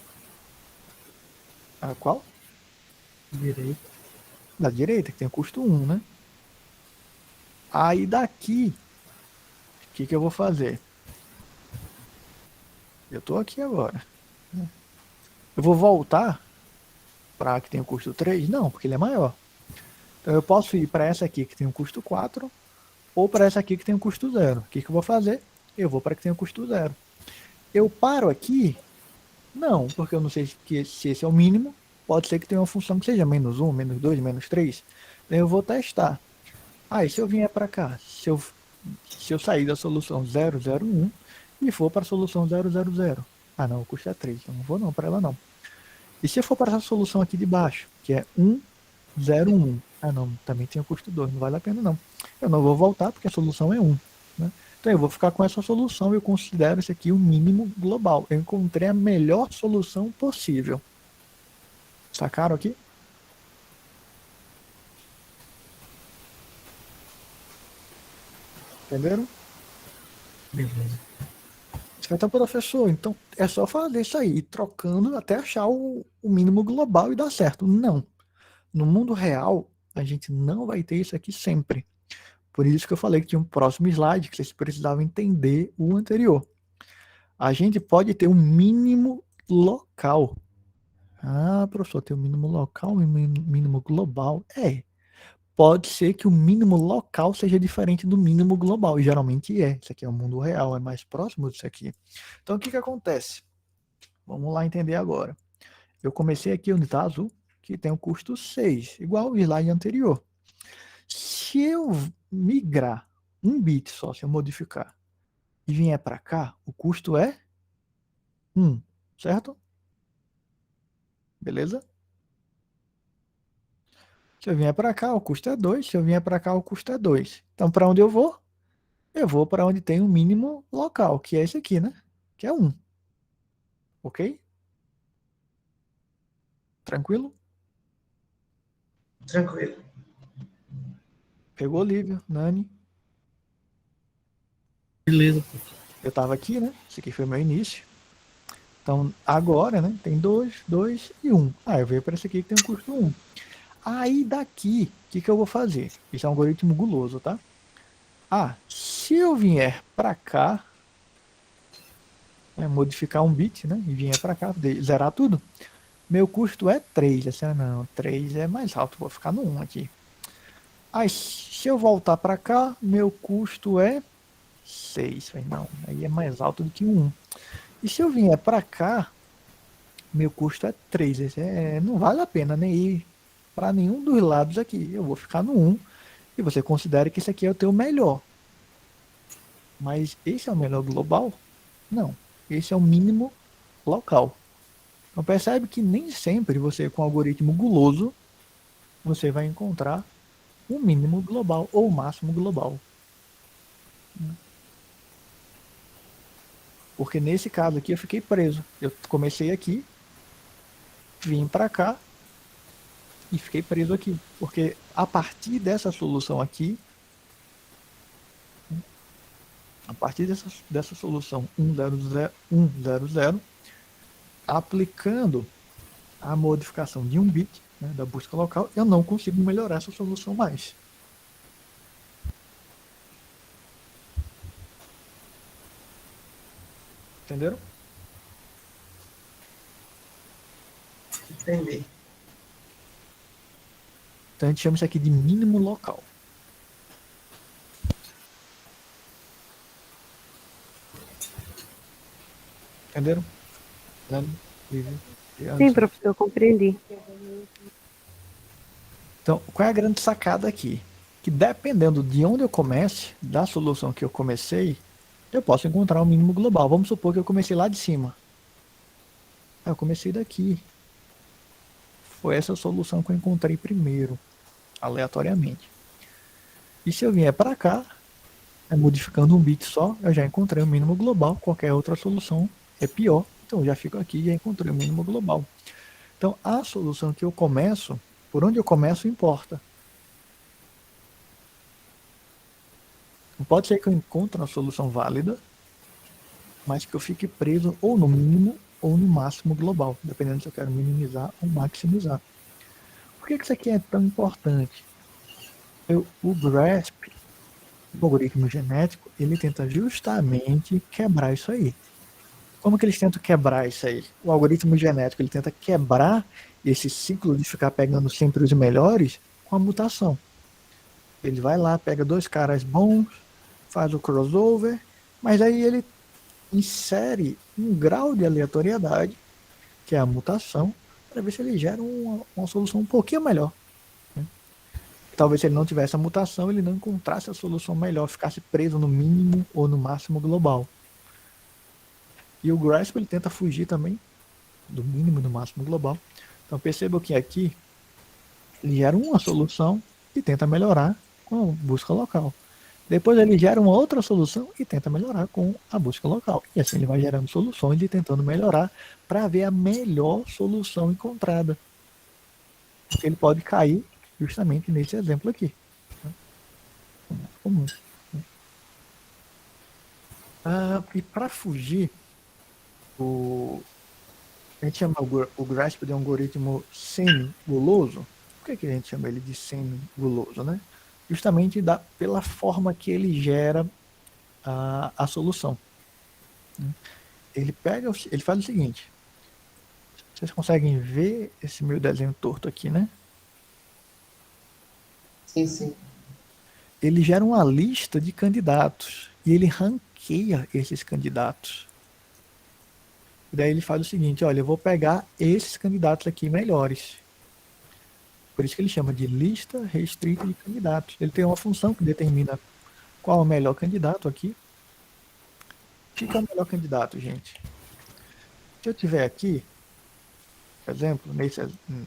A qual? Direito. Da direita, que tem o custo 1, né? Aí daqui, o que eu vou fazer? Eu estou aqui agora. Eu vou voltar para a que tem o custo 3? Não, porque ele é maior. Então eu posso ir para essa aqui que tem o custo 4 ou para essa aqui que tem o custo 0. O que eu vou fazer? Eu vou para a que tem o custo 0. Eu paro aqui? Não, porque eu não sei se esse é o mínimo. Pode ser que tenha uma função que seja menos 1, menos 2, menos 3. Então eu vou testar. Ah, e se eu vier para cá? Se eu sair da solução 001 e for para a solução 000. Ah, não, o custo é 3. Eu não vou não para ela não. E se eu for para essa solução aqui de baixo, que é 101? Ah, não, também tem o custo 2. Não vale a pena não. Eu não vou voltar porque a solução é 1. Né? Então eu vou ficar com essa solução. Eu considero esse aqui o mínimo global. Eu encontrei a melhor solução possível. Sacaram aqui? Entenderam? Beleza. Então, professor, então é só fazer isso aí, trocando até achar o mínimo global e dar certo. Não. No mundo real, a gente não vai ter isso aqui sempre. Por isso que eu falei que tinha um próximo slide, que vocês precisavam entender o anterior. A gente pode ter um mínimo local. Ah, professor, tem um mínimo local e um mínimo global. Pode ser que o mínimo local seja diferente do mínimo global, e geralmente é. Isso aqui é o mundo real, é mais próximo disso aqui. Então, o que acontece? Vamos lá entender agora. Eu comecei aqui onde está azul, que tem o custo 6, igual o slide anterior. Se eu migrar um bit só, se eu modificar, e vier para cá, o custo é 1, certo? Beleza? Se eu vier para cá, o custo é 2. Se eu vier para cá, o custo é 2. Então, para onde eu vou? Eu vou para onde tem o mínimo local, que é esse aqui, né? Que é 1. Ok? Tranquilo? Tranquilo. Pegou, Lívia, Nani? Beleza, professor. Eu estava aqui, né? Esse aqui foi o meu início. Então, agora, né? Tem 2, 2 e 1. Ah, eu venho para esse aqui que tem um custo 1. Aí daqui, o que eu vou fazer? Isso é um algoritmo guloso, tá? Se eu vier para cá, modificar um bit, né? E vier para cá, zerar tudo, meu custo é 3. Assim, não, 3 é mais alto, vou ficar no 1 aqui. Se eu voltar para cá, meu custo é 6. Não, aí é mais alto do que 1. E se eu vier para cá, meu custo é 3. Não vale a pena nem ir para nenhum dos lados aqui. Eu vou ficar no 1 e você considera que esse aqui é o teu melhor. Mas esse é o melhor global? Não. Esse é o mínimo local. Então percebe que nem sempre você, com algoritmo guloso, você vai encontrar o mínimo global ou o máximo global. Porque nesse caso aqui eu fiquei preso. Eu comecei aqui, vim para cá e fiquei preso aqui. Porque a partir dessa solução aqui, a partir dessa solução 100, aplicando a modificação de um bit, né, da busca local, eu não consigo melhorar essa solução mais. Entenderam? Entendi. Então a gente chama isso aqui de mínimo local. Entenderam? Sim, professor, compreendi. Então, qual é a grande sacada aqui? Que dependendo de onde eu comece, da solução que eu comecei, eu posso encontrar o mínimo global. Vamos supor que eu comecei lá de cima. Eu comecei daqui. Foi essa solução que eu encontrei primeiro, aleatoriamente. E se eu vier para cá, modificando um bit só, eu já encontrei o mínimo global. Qualquer outra solução é pior. Então eu já fico aqui e já encontrei o mínimo global. Então a solução que eu começo, por onde eu começo importa. Não pode ser que eu encontre uma solução válida, mas que eu fique preso ou no mínimo ou no máximo global, dependendo se eu quero minimizar ou maximizar. Por que isso aqui é tão importante? O GRASP, o algoritmo genético, ele tenta justamente quebrar isso aí. Como que eles tentam quebrar isso aí? O algoritmo genético, ele tenta quebrar esse ciclo de ficar pegando sempre os melhores com a mutação. Ele vai lá, pega dois caras bons, faz o crossover, mas aí ele insere um grau de aleatoriedade, que é a mutação, para ver se ele gera uma solução um pouquinho melhor. Talvez se ele não tivesse a mutação, ele não encontrasse a solução melhor, ficasse preso no mínimo ou no máximo global. E o GRASP ele tenta fugir também do mínimo e do máximo global. Então perceba que aqui ele gera uma solução e tenta melhorar com a busca local. Depois ele gera uma outra solução e tenta melhorar com a busca local. E assim ele vai gerando soluções e tentando melhorar para ver a melhor solução encontrada. Porque ele pode cair justamente nesse exemplo aqui. Comum. E para fugir, a gente chama o GRASP de um algoritmo semi-guloso. Por que a gente chama ele de semi-guloso, né? Justamente pela forma que ele gera a solução. Ele faz o seguinte. Vocês conseguem ver esse meu desenho torto aqui, né? Sim, sim. Ele gera uma lista de candidatos e ele ranqueia esses candidatos. E daí ele faz o seguinte, olha, eu vou pegar esses candidatos aqui melhores. Por isso que ele chama de lista restrita de candidatos. Ele tem uma função que determina qual é o melhor candidato aqui. Fica o melhor candidato, gente. Se eu tiver aqui, por exemplo,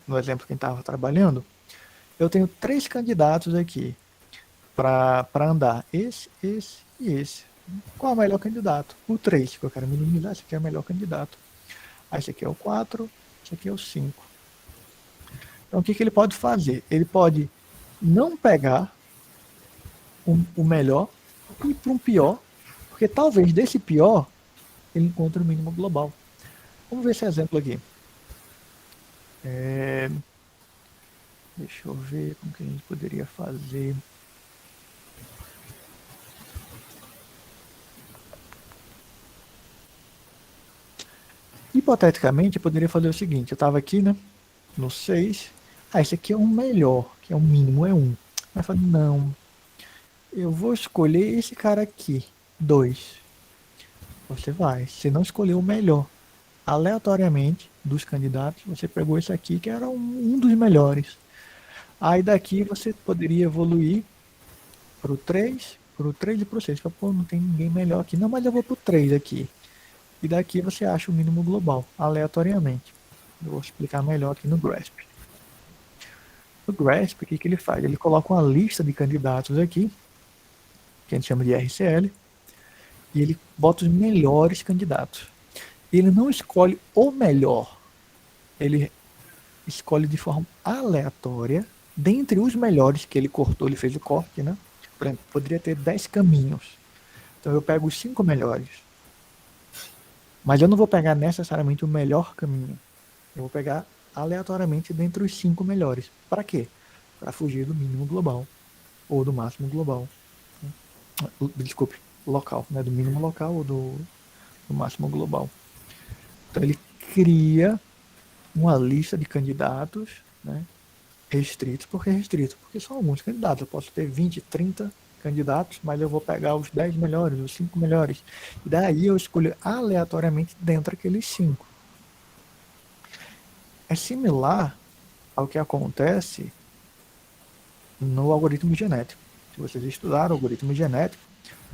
no exemplo que a gente estava trabalhando, eu tenho 3 candidatos aqui para andar. Esse e esse. Qual é o melhor candidato? O 3, que eu quero minimizar, esse aqui é o melhor candidato. Aí esse aqui é o 4, esse aqui é o 5. Então o que ele pode fazer? Ele pode não pegar o melhor e ir para um pior, porque talvez desse pior ele encontre o mínimo global. Vamos ver esse exemplo aqui. Deixa eu ver como que a gente poderia fazer. Hipoteticamente, eu poderia fazer o seguinte: eu estava aqui, né, no 6. Esse aqui é o melhor, que é o mínimo, é 1. Mas eu falei, não, eu vou escolher esse cara aqui, 2. Você não escolheu o melhor. Aleatoriamente, dos candidatos, você pegou esse aqui, que era um dos melhores. Aí daqui você poderia evoluir pro 3, pro 3 e pro 6. Fala, pô, não tem ninguém melhor aqui. Não, mas eu vou pro 3 aqui. E daqui você acha o mínimo global, aleatoriamente. Eu vou explicar melhor aqui no GRASP. No GRASP, o que ele faz? Ele coloca uma lista de candidatos aqui, que a gente chama de RCL, e ele bota os melhores candidatos. Ele não escolhe o melhor, ele escolhe de forma aleatória, dentre os melhores que ele cortou, ele fez o corte, né? Por exemplo, poderia ter 10 caminhos. Então eu pego os 5 melhores. Mas eu não vou pegar necessariamente o melhor caminho. Eu vou pegar aleatoriamente dentre os 5 melhores. Para quê? Para fugir do mínimo global. Ou do máximo global. Desculpe, local. Né? Do mínimo local ou do máximo global. Então ele cria uma lista de candidatos, né? Restritos. Por que restrito? Porque são alguns candidatos. Eu posso ter 20, 30 candidatos, mas eu vou pegar os 10 melhores, os 5 melhores. E daí eu escolho aleatoriamente dentro daqueles 5. É similar ao que acontece no algoritmo genético. Se vocês estudaram o algoritmo genético,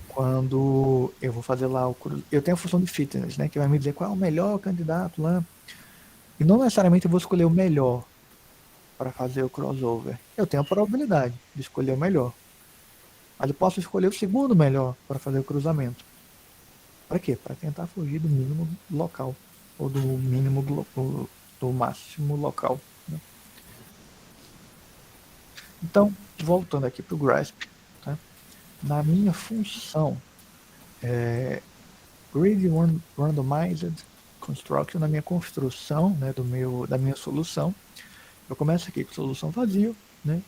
quando eu vou fazer lá eu tenho a função de fitness, né, que vai me dizer qual é o melhor candidato lá. E não necessariamente eu vou escolher o melhor para fazer o crossover. Eu tenho a probabilidade de escolher o melhor. Mas eu posso escolher o segundo melhor para fazer o cruzamento. Para quê? Para tentar fugir do mínimo local ou do mínimo do máximo local. Né? Então, voltando aqui para o GRASP, tá? Na minha função Grid Randomized Construction, na minha construção, né, da minha solução, eu começo aqui com solução vazio, né,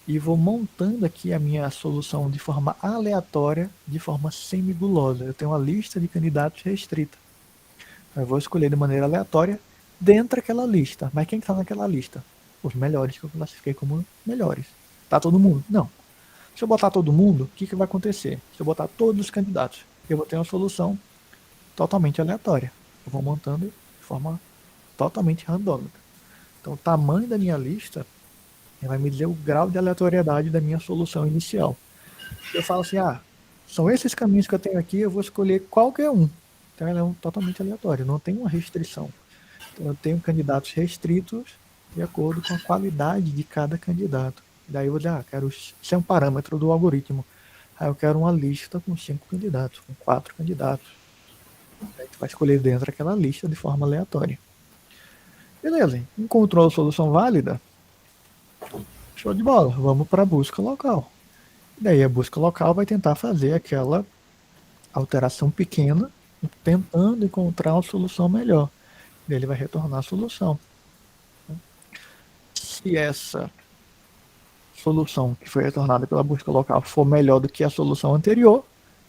e vou montando aqui a minha solução de forma aleatória, de forma semigulosa. Eu tenho uma lista de candidatos restrita. Eu vou escolher de maneira aleatória dentro daquela lista. Mas quem está naquela lista? Os melhores que eu classifiquei como melhores. Tá todo mundo? Não. Se eu botar todo mundo, o que vai acontecer? Se eu botar todos os candidatos, eu vou ter uma solução totalmente aleatória. Eu vou montando de forma totalmente randômica. Então, o tamanho da minha lista vai me dizer o grau de aleatoriedade da minha solução inicial. Eu falo assim, são esses caminhos que eu tenho aqui, eu vou escolher qualquer um. Então, ela é totalmente aleatória, não tem uma restrição. Então, eu tenho candidatos restritos de acordo com a qualidade de cada candidato. Daí eu vou dizer, quero ser um parâmetro do algoritmo. Aí eu quero uma lista com 5 candidatos, com 4 candidatos. Aí tu vai escolher dentro daquela lista de forma aleatória. Beleza, encontrou a solução válida? Show de bola, vamos para a busca local. Daí a busca local vai tentar fazer aquela alteração pequena, tentando encontrar uma solução melhor. Daí ele vai retornar a solução. Se essa solução que foi retornada pela busca local for melhor do que a solução anterior,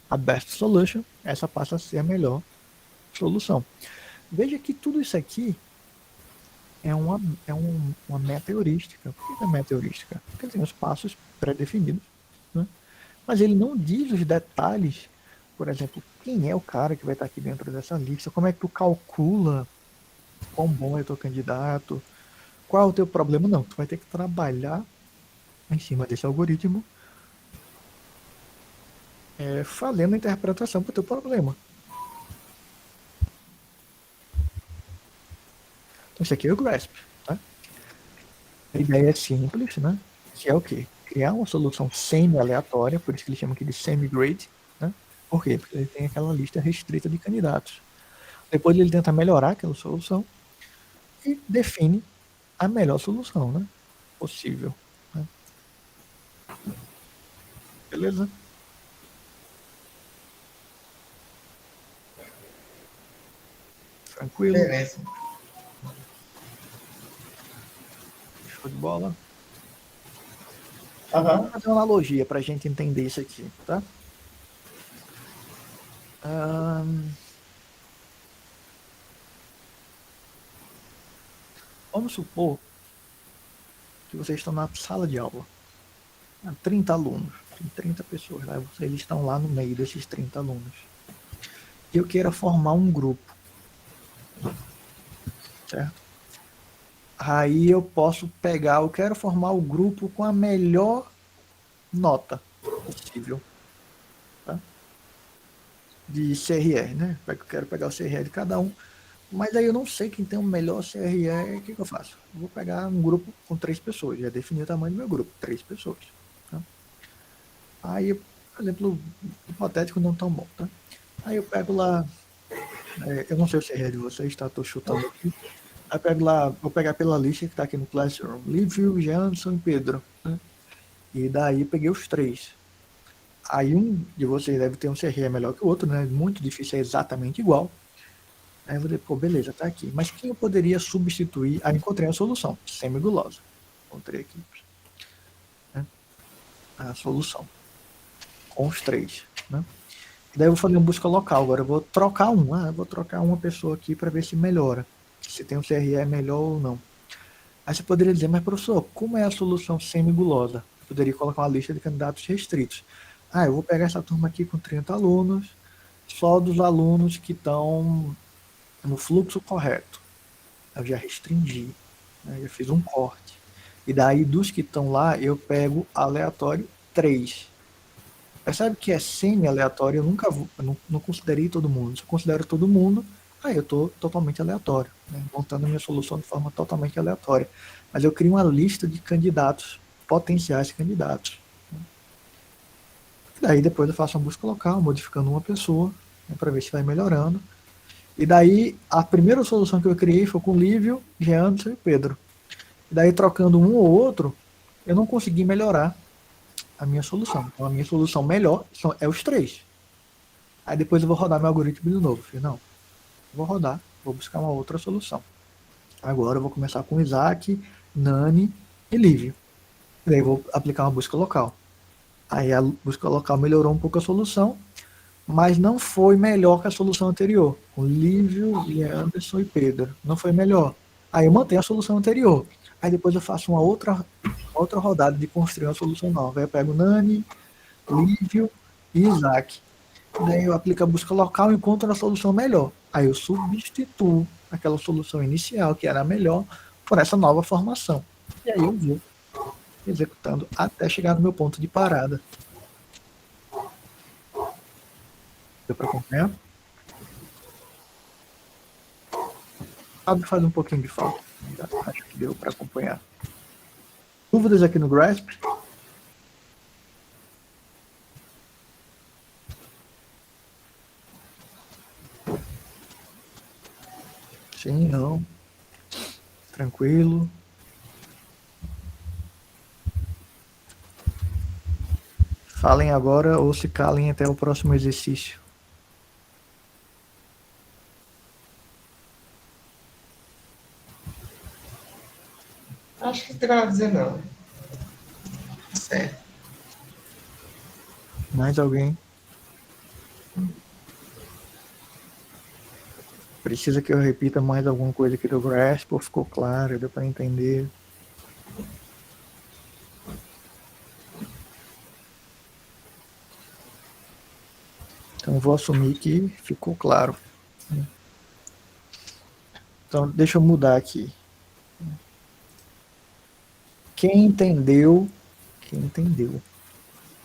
a best solution, essa passa a ser a melhor solução. Veja que tudo isso aqui é uma meta heurística. Por que é meta heurística? Porque ele tem os passos pré-definidos, né? Mas ele não diz os detalhes, por exemplo, quem é o cara que vai estar aqui dentro dessa lista, como é que tu calcula quão bom é o teu candidato, qual é o teu problema. Não, tu vai ter que trabalhar em cima desse algoritmo, fazendo a interpretação para o teu problema. Então, isso aqui é o GRASP. Tá? A ideia é simples, né? Que é o quê? Criar uma solução semi-aleatória, por isso que eles chamam aqui de semi-grade. Né? Por quê? Porque ele tem aquela lista restrita de candidatos. Depois ele tenta melhorar aquela solução e define a melhor solução, né? Possível. Né? Beleza? Tranquilo? Beleza. Show de bola? Aham. Vamos fazer uma analogia para a gente entender isso aqui, tá? Vamos supor que vocês estão na sala de aula. 30 alunos, tem 30 pessoas lá, eles estão lá no meio desses 30 alunos. E eu queira formar um grupo, certo? Aí eu posso pegar, eu quero formar o grupo com a melhor nota possível, tá? De CRE, né? Eu quero pegar o CRE de cada um, mas aí eu não sei quem tem o melhor CRE, o que eu faço? Eu vou pegar um grupo com 3 pessoas, já defini o tamanho do meu grupo, 3 pessoas. Tá? Aí, por exemplo, hipotético não tão bom, tá? Aí eu pego lá, eu não sei o CRE de vocês, tá? Tô chutando aqui. Aí eu pego lá, vou pegar pela lista que tá aqui no Classroom, Lívio, Janson e Pedro, né? E daí peguei os 3. Aí um de vocês deve ter um CRE melhor que o outro, né? Muito difícil, é exatamente igual. Aí eu vou dizer, pô, beleza, tá aqui. Mas quem eu poderia substituir? Aí encontrei a solução, semigulosa. Encontrei aqui, né? A solução, com os 3, né? Daí eu vou fazer uma busca local, agora eu vou trocar um. Eu vou trocar uma pessoa aqui para ver se melhora, se tem um CRE melhor ou não. Aí você poderia dizer, mas professor, como é a solução semigulosa? Eu poderia colocar uma lista de candidatos restritos. Eu vou pegar essa turma aqui com 30 alunos, só dos alunos que estão no fluxo correto. Eu já restringi, né? Eu fiz um corte. E daí, dos que estão lá, eu pego aleatório 3. Percebe que é semi-aleatório, eu não considerei todo mundo. Se eu considero todo mundo, aí eu estou totalmente aleatório, né? Montando a minha solução de forma totalmente aleatória. Mas eu crio uma lista de candidatos, potenciais candidatos. E daí depois eu faço uma busca local, modificando uma pessoa, né, para ver se vai melhorando. E daí a primeira solução que eu criei foi com Lívio, Jeanson e Pedro. E daí trocando um ou outro, eu não consegui melhorar a minha solução. Então a minha solução melhor é os 3. Aí depois eu vou rodar meu algoritmo de novo. Não, vou rodar, vou buscar uma outra solução. Agora eu vou começar com Isaac, Nani e Lívio. E daí eu vou aplicar uma busca local. Aí a busca local melhorou um pouco a solução, mas não foi melhor que a solução anterior. Com Lívio, Anderson e Pedro. Não foi melhor. Aí eu mantenho a solução anterior. Aí depois eu faço uma outra rodada de construir uma solução nova. Aí eu pego Nani, Lívio e Isaac. Daí eu aplico a busca local e encontro a solução melhor. Aí eu substituo aquela solução inicial, que era a melhor, por essa nova formação. E aí eu vou executando até chegar no meu ponto de parada. Deu para acompanhar? Sabe, faz um pouquinho de falta. Acho que deu para acompanhar. Dúvidas aqui no Grasp? Sim, não. Tranquilo. Falem agora ou se calem até o próximo exercício. Acho que não tem nada a dizer, não. Certo. Mais alguém? Precisa que eu repita mais alguma coisa aqui do Grasp ou ficou claro? Deu para entender? Então vou assumir que ficou claro. Então deixa eu mudar aqui. Quem entendeu?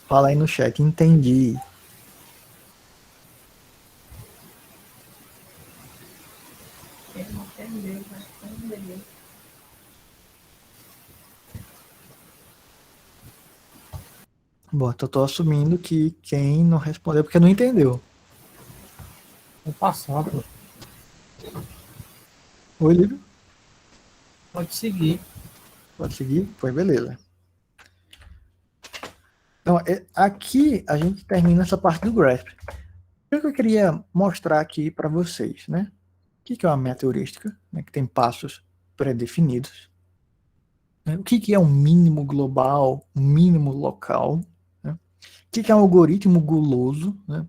Fala aí no chat, entendi. Bom, então eu tô assumindo que quem não respondeu porque não entendeu. Vou passar, pô. Oi, Lívio? Pode seguir. Pode seguir? Foi, beleza. Então, aqui a gente termina essa parte do Grasp. O que eu queria mostrar aqui para vocês, né? O que é uma meta heurística, né, que tem passos pré-definidos. Né? O que é um mínimo global, um mínimo local. Né? O que é um algoritmo guloso? Né?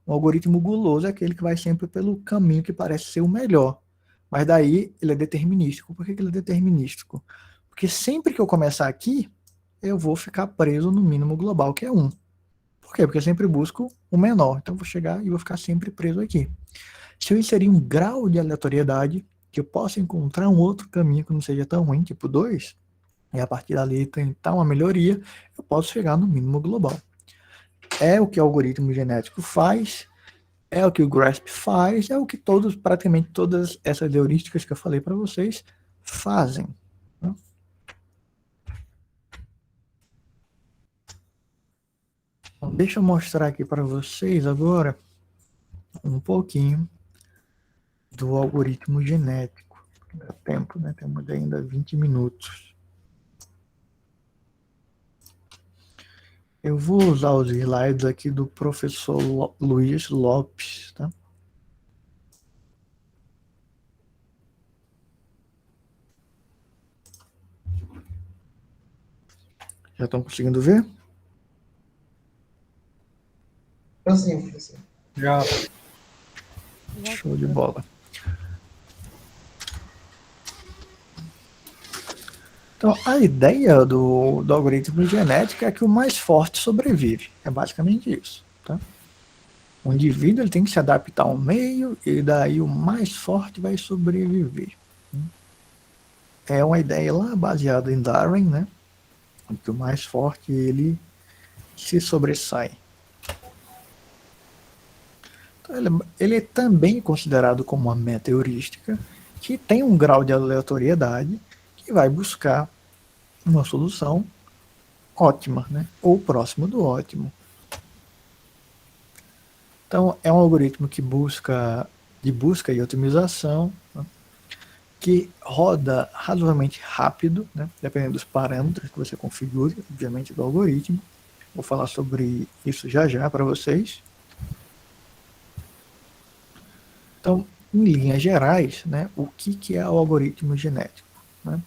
Um algoritmo guloso é aquele que vai sempre pelo caminho que parece ser o melhor, Mas daí ele é determinístico. Por que ele é determinístico? Porque sempre que eu começar aqui, eu vou ficar preso no mínimo global, que é 1. Por quê? Porque eu sempre busco o menor. Então eu vou chegar e vou ficar sempre preso aqui. Se eu inserir um grau de aleatoriedade, que eu possa encontrar um outro caminho que não seja tão ruim, tipo 2, e a partir dali tentar uma melhoria, eu posso chegar no mínimo global. É o que o algoritmo genético faz, é o que o GRASP faz, é o que praticamente todas essas heurísticas que eu falei para vocês fazem. Né? Então, deixa eu mostrar aqui para vocês agora um pouquinho do algoritmo genético. Dá tempo, né? Temos ainda 20 minutos. Eu vou usar os slides aqui do professor Luiz Lopes, tá? Já estão conseguindo ver? Sim, professor. Já. Show de bola. Então, a ideia do algoritmo genético é que o mais forte sobrevive. É basicamente isso. Tá? O indivíduo ele tem que se adaptar ao meio e daí o mais forte vai sobreviver. É uma ideia lá baseada em Darwin, né? Que o mais forte ele se sobressai. Então, ele é também considerado como uma meta-heurística que tem um grau de aleatoriedade que vai buscar uma solução ótima, né? Ou próximo do ótimo. Então, é um algoritmo que de busca e otimização, né? Que roda razoavelmente rápido, né? Dependendo dos parâmetros que você configure, obviamente, do algoritmo. Vou falar sobre isso já para vocês. Então, em linhas gerais, né, o que é o algoritmo genético? Né?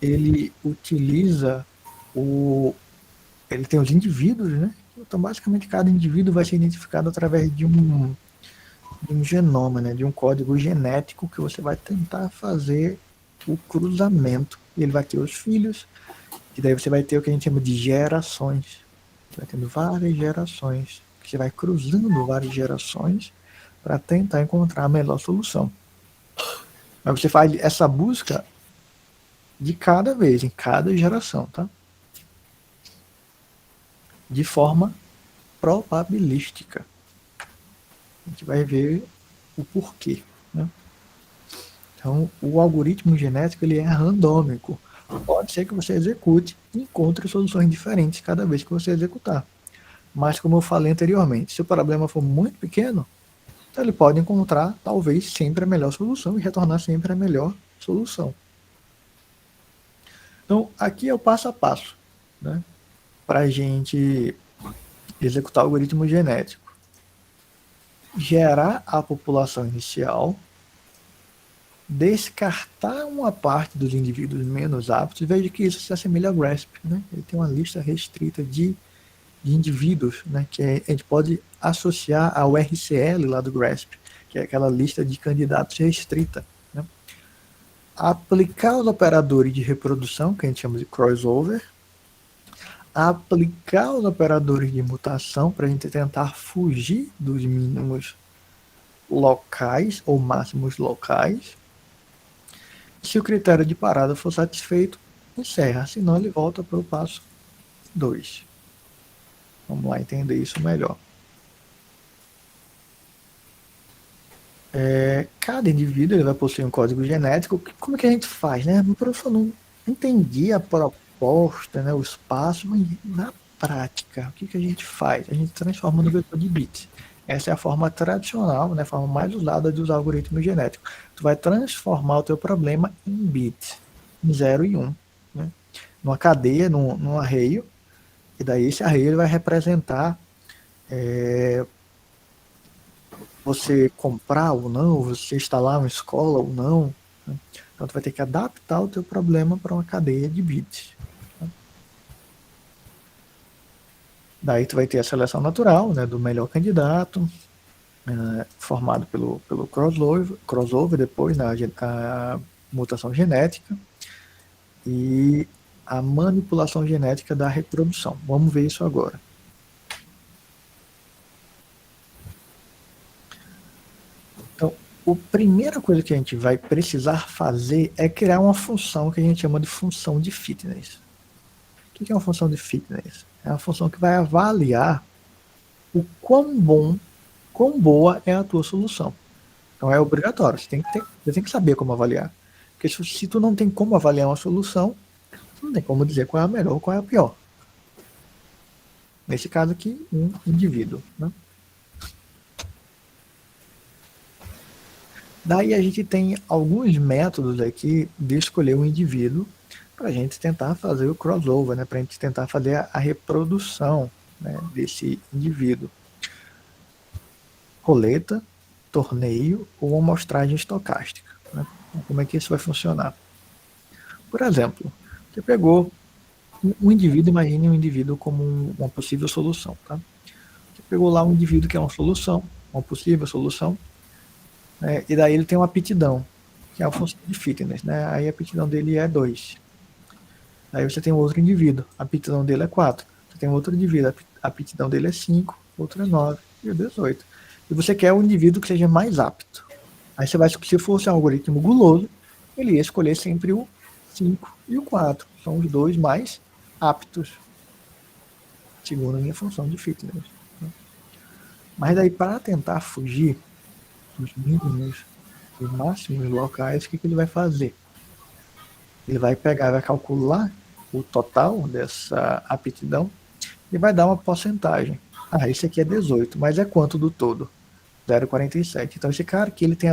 Ele utiliza ele tem os indivíduos, né? Então, basicamente, cada indivíduo vai ser identificado através de um genoma, né? De um código genético que você vai tentar fazer o cruzamento. E ele vai ter os filhos, e daí você vai ter o que a gente chama de gerações. Você vai tendo várias gerações. Você vai cruzando várias gerações para tentar encontrar a melhor solução. Mas você faz essa busca de cada vez, em cada geração, tá? De forma probabilística. A gente vai ver o porquê, né? Então, o algoritmo genético ele é randômico. Pode ser que você execute e encontre soluções diferentes cada vez que você executar. Mas, como eu falei anteriormente, se o problema for muito pequeno, então ele pode encontrar, talvez, sempre a melhor solução e retornar sempre a melhor solução. Então, aqui é o passo a passo, né, para a gente executar o algoritmo genético. Gerar a população inicial, descartar uma parte dos indivíduos menos aptos, veja que isso se assemelha ao GRASP. Né? Ele tem uma lista restrita de indivíduos, né, que a gente pode associar ao RCL lá do GRASP, que é aquela lista de candidatos restrita. Né? Aplicar os operadores de reprodução, que a gente chama de crossover, aplicar os operadores de mutação para a gente tentar fugir dos mínimos locais ou máximos locais. Se o critério de parada for satisfeito, encerra, senão ele volta para o passo 2. Vamos lá entender isso melhor. Cada indivíduo ele vai possuir um código genético. Como é que a gente faz, né? O professor não entendi a proposta, né, os passos, mas na prática, o que a gente faz? A gente transforma no vetor de bits. Essa é a forma tradicional, né, a forma mais usada de usar algoritmos genéticos. Tu vai transformar o teu problema em bits, em 0 e 1. Né? Numa cadeia, num arreio, e daí esse arreio ele vai representar você comprar ou não, você instalar uma escola ou não. Né? Então, tu vai ter que adaptar o teu problema para uma cadeia de bits. Né? Daí tu vai ter a seleção natural, né, do melhor candidato. formado pelo crossover depois, a mutação genética e a manipulação genética da reprodução. Vamos ver isso agora. Então, a primeira coisa que a gente vai precisar fazer é criar uma função que a gente chama de função de fitness. O que é uma função de fitness? É uma função que vai avaliar o quão boa é a tua solução. Então é obrigatório, você tem que saber como avaliar. Porque se tu não tem como avaliar uma solução, tu não tem como dizer qual é a melhor ou qual é a pior. Nesse caso aqui, um indivíduo. Né? Daí a gente tem alguns métodos aqui de escolher um indivíduo para a gente tentar fazer o crossover, né? Para a gente tentar fazer a reprodução, né, desse indivíduo. Roleta, torneio ou amostragem estocástica. Né? Como é que isso vai funcionar? Por exemplo, você pegou um indivíduo, imagine um indivíduo como uma possível solução. Tá? Você pegou lá um indivíduo que é uma solução, uma possível solução, né? E daí ele tem uma aptidão, que é a função de fitness. Né? Aí a aptidão dele é 2. Aí você tem outro indivíduo, a aptidão dele é 4. Você tem outro indivíduo, a aptidão dele é 5, outro é 9 e o 18. E você quer um indivíduo que seja mais apto. Aí você vai, se fosse um algoritmo guloso, ele ia escolher sempre o 5 e o 4. São os dois mais aptos, segundo a minha função de fitness. Mas daí, para tentar fugir dos mínimos e máximos locais, o que ele vai fazer? Ele vai pegar, vai calcular o total dessa aptidão e vai dar uma porcentagem. Ah, esse aqui é 18, mas é quanto do todo? 0,47. Então esse cara aqui ele tem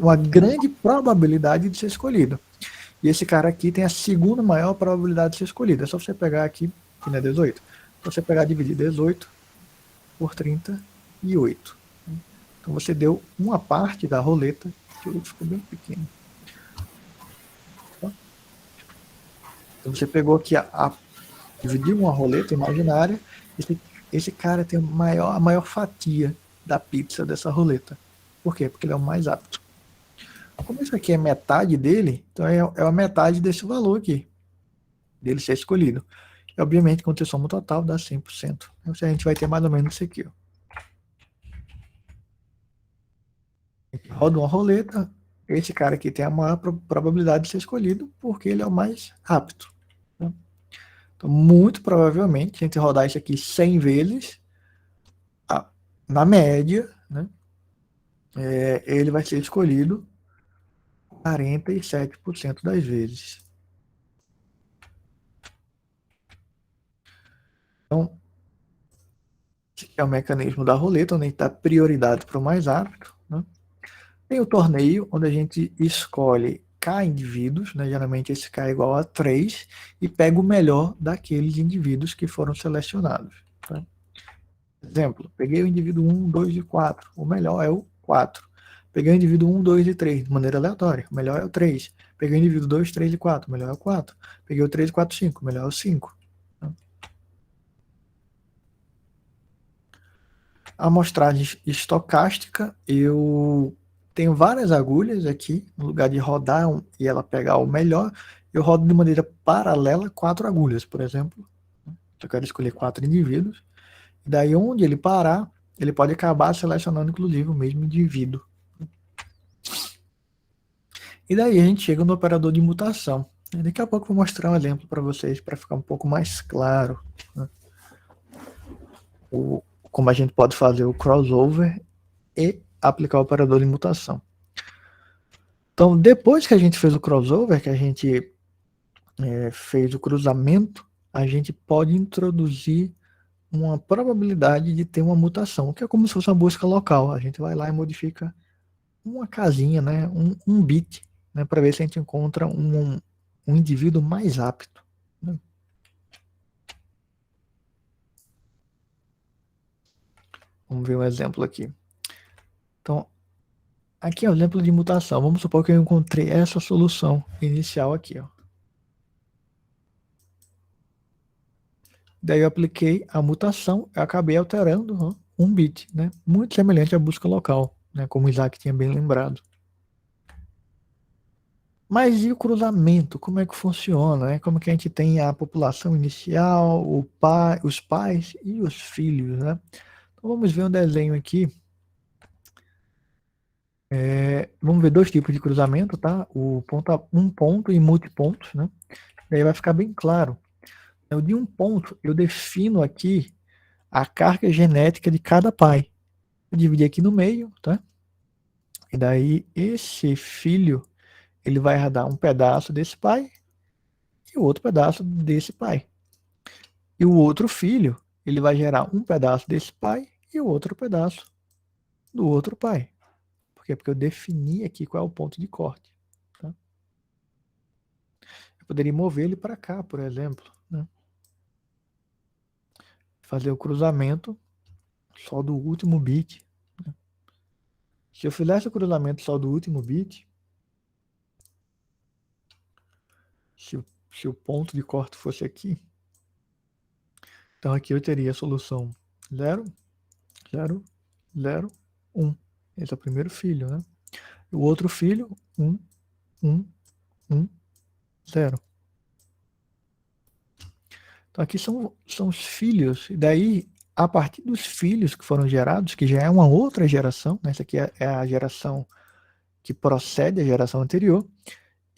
uma grande probabilidade de ser escolhido. E esse cara aqui tem a segunda maior probabilidade de ser escolhido. É só você pegar aqui, que não é 18. É só você pegar e dividir 18 por 38. Então você deu uma parte da roleta, que ficou bem pequeno. Então você pegou aqui, dividiu uma roleta imaginária, esse cara tem a maior fatia da pizza dessa roleta. Por quê? Porque ele é o mais apto. Como isso aqui é metade dele, então é a metade desse valor aqui, dele ser escolhido. E obviamente, quando você soma o total, dá 100%. Então a gente vai ter mais ou menos isso aqui. Ó. Roda uma roleta, esse cara aqui tem a maior probabilidade de ser escolhido, porque ele é o mais apto. Né? Então, muito provavelmente, se a gente rodar isso aqui 100 vezes, na média, né, ele vai ser escolhido 47% das vezes. Então, esse é o mecanismo da roleta, onde a gente dá prioridade para o mais apto. Né? Tem o torneio, onde a gente escolhe K indivíduos, né? Geralmente esse K é igual a 3, e pega o melhor daqueles indivíduos que foram selecionados. Tá? Exemplo, peguei o indivíduo 1, 2 e 4. O melhor é o 4. Peguei o indivíduo 1, 2 e 3, de maneira aleatória. O melhor é o 3. Peguei o indivíduo 2, 3 e 4. O melhor é o 4. Peguei o 3, 4 e 5. O melhor é o 5. A amostragem estocástica, eu tenho várias agulhas aqui. No lugar de rodar e ela pegar o melhor, eu rodo de maneira paralela 4 agulhas, por exemplo. Eu quero escolher 4 indivíduos. E daí, onde ele parar, ele pode acabar selecionando, inclusive, o mesmo indivíduo. E daí a gente chega no operador de mutação. Daqui a pouco eu vou mostrar um exemplo para vocês, para ficar um pouco mais claro, né? Como a gente pode fazer o crossover e aplicar o operador de mutação. Então, depois que a gente fez o crossover, que a gente fez o cruzamento, a gente pode introduzir uma probabilidade de ter uma mutação, que é como se fosse uma busca local. A gente vai lá e modifica uma casinha, né, um bit, né, para ver se a gente encontra um indivíduo mais apto. Né? Vamos ver um exemplo aqui. Então, aqui é o exemplo de mutação. Vamos supor que eu encontrei essa solução inicial aqui. Ó. Daí eu apliquei a mutação, eu acabei alterando, ó, um bit, né? Muito semelhante à busca local, né? Como o Isaac tinha bem lembrado. Mas e o cruzamento? Como é que funciona, né? Como que a gente tem a população inicial, os pais e os filhos, né? Então vamos ver um desenho aqui. Vamos ver dois tipos de cruzamento, tá? Um ponto e multipontos, né? Daí vai ficar bem claro. O de um ponto, eu defino aqui a carga genética de cada pai. Eu dividi aqui no meio, tá? E daí esse filho, ele vai herdar um pedaço desse pai e o outro pedaço desse pai. E o outro filho, ele vai gerar um pedaço desse pai e o outro pedaço do outro pai. Por quê? Porque eu defini aqui qual é o ponto de corte. Tá? Eu poderia mover ele para cá, por exemplo. Né? Fazer o cruzamento só do último bit. Né? Se eu fizesse o cruzamento só do último bit, se o ponto de corte fosse aqui, então aqui eu teria a solução 0, 0, 0, 1. Esse é o primeiro filho, né? O outro filho, 1, 1, 1, 0. Então aqui são os filhos, e daí, a partir dos filhos que foram gerados, que já é uma outra geração, né? Essa aqui é a geração que procede à geração anterior,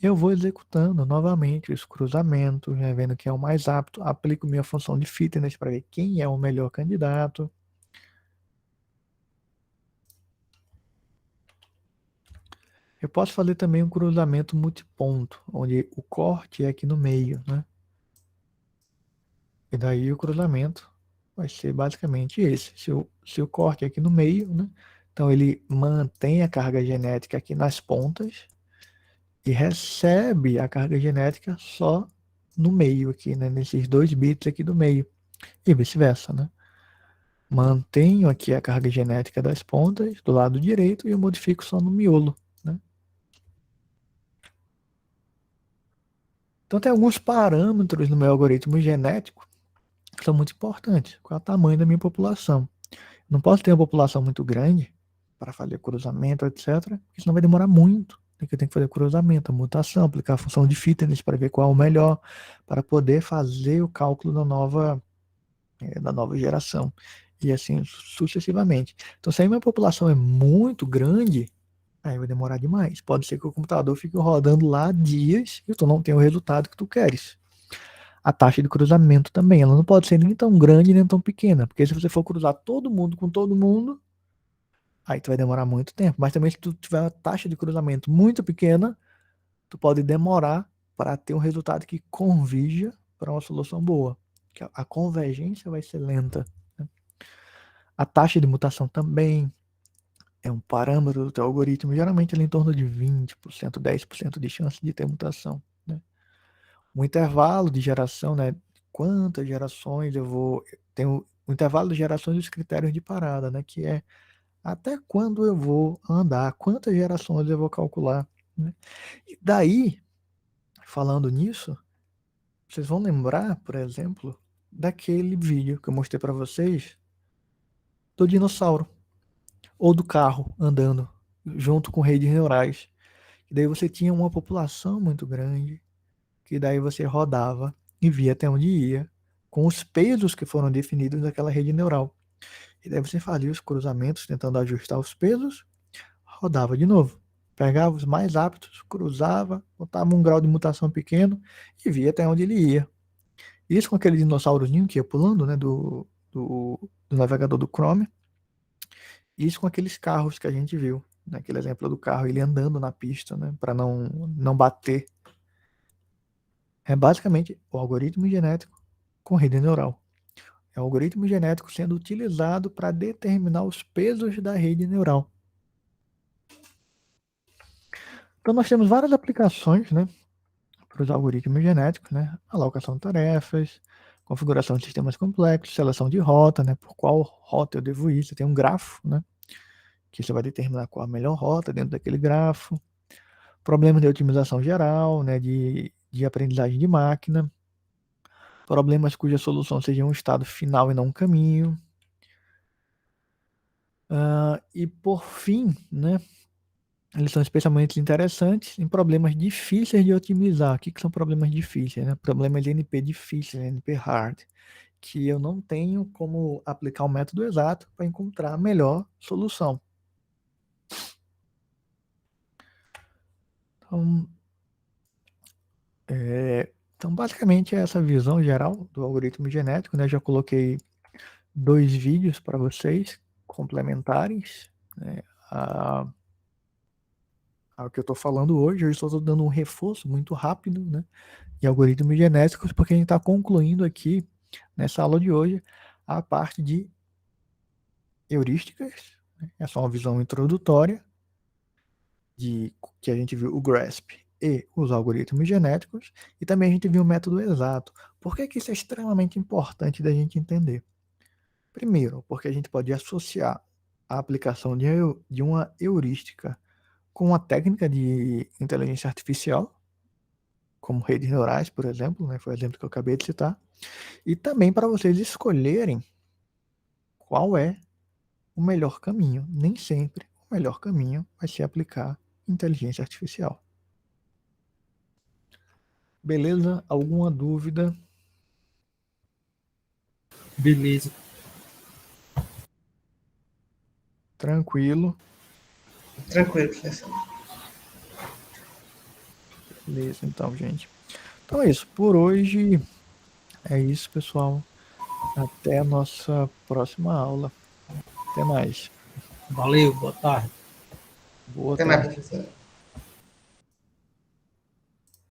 eu vou executando novamente os cruzamentos, né? Vendo quem é o mais apto, aplico minha função de fitness para ver quem é o melhor candidato. Eu posso fazer também um cruzamento multiponto, onde o corte é aqui no meio, né? E daí o cruzamento vai ser basicamente esse. Se o corte é aqui no meio, né? Então ele mantém a carga genética aqui nas pontas e recebe a carga genética só no meio aqui, né? Nesses 2 bits aqui do meio. E vice-versa, né? Mantenho aqui a carga genética das pontas do lado direito e eu modifico só no miolo, né? Então tem alguns parâmetros no meu algoritmo genético que são muito importantes. Qual é o tamanho da minha população? Não posso ter uma população muito grande para fazer cruzamento, etc. Porque senão vai demorar muito. Eu tenho que fazer cruzamento, a mutação, aplicar a função de fitness para ver qual é o melhor, para poder fazer o cálculo da nova geração. E assim sucessivamente. Então, se a minha população é muito grande, aí vai demorar demais. Pode ser que o computador fique rodando lá dias e tu não tenha o resultado que tu queres. A taxa de cruzamento também, ela não pode ser nem tão grande nem tão pequena, porque se você for cruzar todo mundo com todo mundo, aí tu vai demorar muito tempo. Mas também se tu tiver uma taxa de cruzamento muito pequena, tu pode demorar para ter um resultado que convija para uma solução boa. Que a convergência vai ser lenta. Né? A taxa de mutação também é um parâmetro do teu algoritmo. Geralmente ele é em torno de 20%, 10% de chance de ter mutação. Né? O intervalo de geração, né? Quantas gerações eu vou... Tem o intervalo de gerações e os critérios de parada, né? Que é até quando eu vou andar, quantas gerações eu vou calcular. Né? E daí, falando nisso, vocês vão lembrar, por exemplo, daquele vídeo que eu mostrei para vocês do dinossauro ou do carro andando junto com redes neurais. E daí você tinha uma população muito grande, que daí você rodava e via até onde ia, com os pesos que foram definidos naquela rede neural. E daí você fazia os cruzamentos tentando ajustar os pesos, rodava de novo. Pegava os mais aptos, cruzava, botava um grau de mutação pequeno e via até onde ele ia. Isso com aquele dinossaurozinho que ia pulando, né, do navegador do Chrome. Isso com aqueles carros que a gente viu, naquele exemplo do carro, ele andando na pista, né, para não bater. É basicamente o algoritmo genético com rede neural. É o algoritmo genético sendo utilizado para determinar os pesos da rede neural. Então nós temos várias aplicações, né, para os algoritmos genéticos, né, alocação de tarefas, configuração de sistemas complexos, seleção de rota, né, por qual rota eu devo ir. Você tem um grafo, né, que você vai determinar qual a melhor rota dentro daquele grafo. Problemas de otimização geral, né, de aprendizagem de máquina. Problemas cuja solução seja um estado final e não um caminho. E por fim, né, eles são especialmente interessantes em problemas difíceis de otimizar. O que são problemas difíceis? Né? Problemas de NP difíceis, NP hard, que eu não tenho como aplicar o método exato para encontrar a melhor solução. Então, basicamente, é essa visão geral do algoritmo genético. Né? Já coloquei 2 vídeos para vocês, complementares, né, ao que eu estou falando hoje. Eu estou dando um reforço muito rápido, né, em algoritmos genéticos, porque a gente está concluindo aqui, nessa aula de hoje, a parte de heurísticas. Né? Essa é uma visão introdutória de que a gente viu o GRASP e os algoritmos genéticos, e também a gente viu o método exato. Por que isso é extremamente importante da gente entender? Primeiro, porque a gente pode associar a aplicação de uma heurística com uma técnica de inteligência artificial, como redes neurais, por exemplo, né? Foi o exemplo que eu acabei de citar, e também para vocês escolherem qual é o melhor caminho. Nem sempre o melhor caminho vai ser aplicar inteligência artificial. Beleza? Alguma dúvida? Beleza. Tranquilo? Tranquilo, professor. Beleza, então, gente. Então é isso. Por hoje é isso, pessoal. Até a nossa próxima aula. Até mais. Valeu, boa tarde. Boa Até mais, tarde. professor.